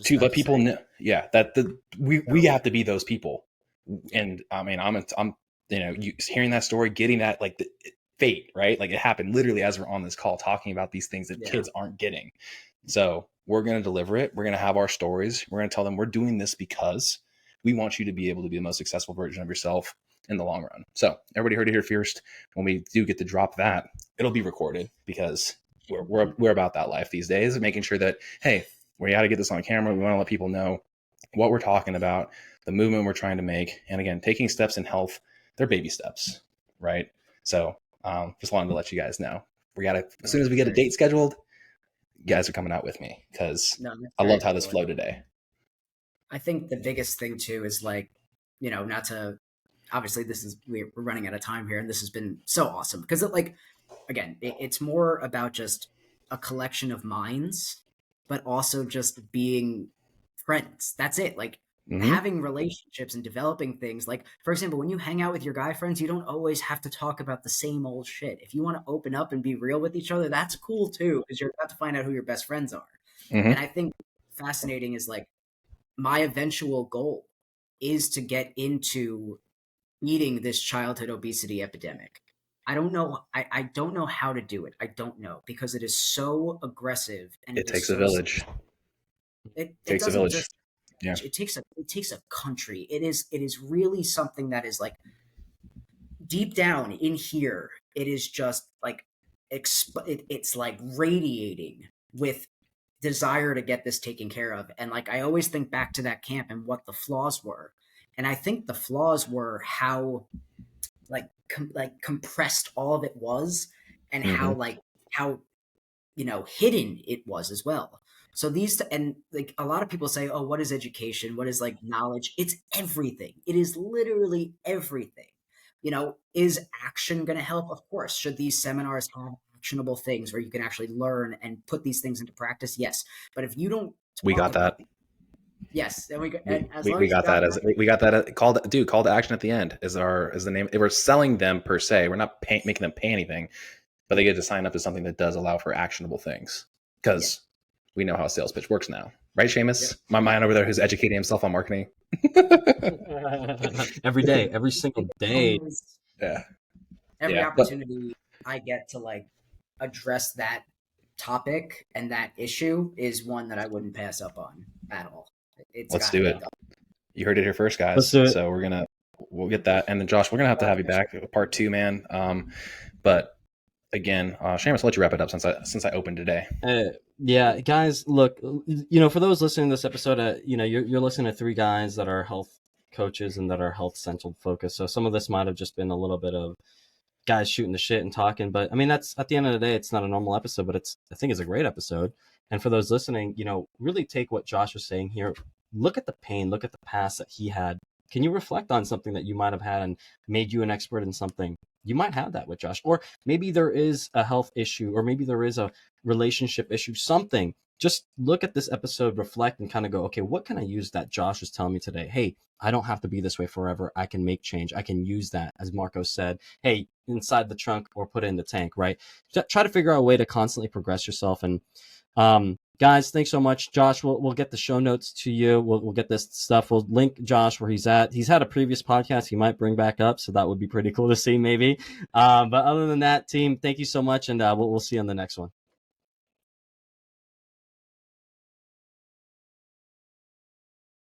To let people know, that we have to be those people. And I mean, I'm you hearing that story, getting that like the fate, right? Like it happened literally as we're on this call talking about these things that kids aren't getting. So we're going to deliver it. We're going to have our stories. We're going to tell them we're doing this because we want you to be able to be the most successful version of yourself in the long run. So everybody heard it here first. When we do get to drop that, it'll be recorded because we're about that life these days, making sure that, hey, we got to get this on camera. We want to let people know what we're talking about, the movement we're trying to make. And again, taking steps in health, they're baby steps, right? So just wanted to let you guys know. As soon as we get a date scheduled, you guys are coming out with me because I loved how this flowed today. I think the biggest thing too is like, not to obviously we're running out of time here, and this has been so awesome because it's more about just a collection of minds, but also just being friends. That's it. Like having relationships and developing things. Like, for example, when you hang out with your guy friends, you don't always have to talk about the same old shit. If you want to open up and be real with each other, that's cool too, because you're about to find out who your best friends are. Mm-hmm. And I think fascinating is like my eventual goal is to get into beating this childhood obesity epidemic. I don't know. I don't know how to do it. I don't know because it is so aggressive and it takes a village. It takes a doesn't village. just. Yeah. It takes a country. It is really something that is like deep down in here. It is just like it's like radiating with desire to get this taken care of. And like I always think back to that camp and what the flaws were. And I think the flaws were how compressed all of it was, and how hidden it was as well. So and like a lot of people say, oh, what is education? What is like knowledge? It's everything. It is literally everything. Is action going to help? Of course. Should these seminars have actionable things where you can actually learn and put these things into practice? Yes. But if you don't, we got that. Yes, and we got that. Call to action at the end is the name. We're selling them per se. We're not making them pay anything, but they get to sign up to something that does allow for actionable things because we know how a sales pitch works now, right, Seamus? Yep. My man over there who's educating himself on marketing every day, every single day. Yeah, every opportunity I get to like address that topic and that issue is one that I wouldn't pass up on at all. Let's do it. You heard it here first, guys. So we'll get that. And then Josh, we're going to have you back part 2, man. But again, Seamus, I'll let you wrap it up since I opened today. Yeah, guys, look, for those listening to this episode, you're listening to 3 guys that are health coaches and that are health centered focused. So some of this might have just been a little bit of guys shooting the shit and talking, but I mean, that's at the end of the day, it's not a normal episode, but I think it's a great episode. And for those listening, really take what Josh was saying here. Look at the pain, look at the past that he had. Can you reflect on something that you might have had and made you an expert in something? You might have that with Josh, or maybe there is a health issue, or maybe there is a relationship issue, something. Just look at this episode, reflect, and kind of go, okay, what can I use that Josh was telling me today? Hey, I don't have to be this way forever. I can make change. I can use that, as Marco said, hey, inside the trunk or put it in the tank, right? Try to figure out a way to constantly progress yourself. And guys, thanks so much. Josh, we'll get the show notes to you. We'll get this stuff. We'll link Josh where he's at. He's had a previous podcast he might bring back up, so that would be pretty cool to see maybe. But other than that, team, thank you so much, and we'll see you on the next one.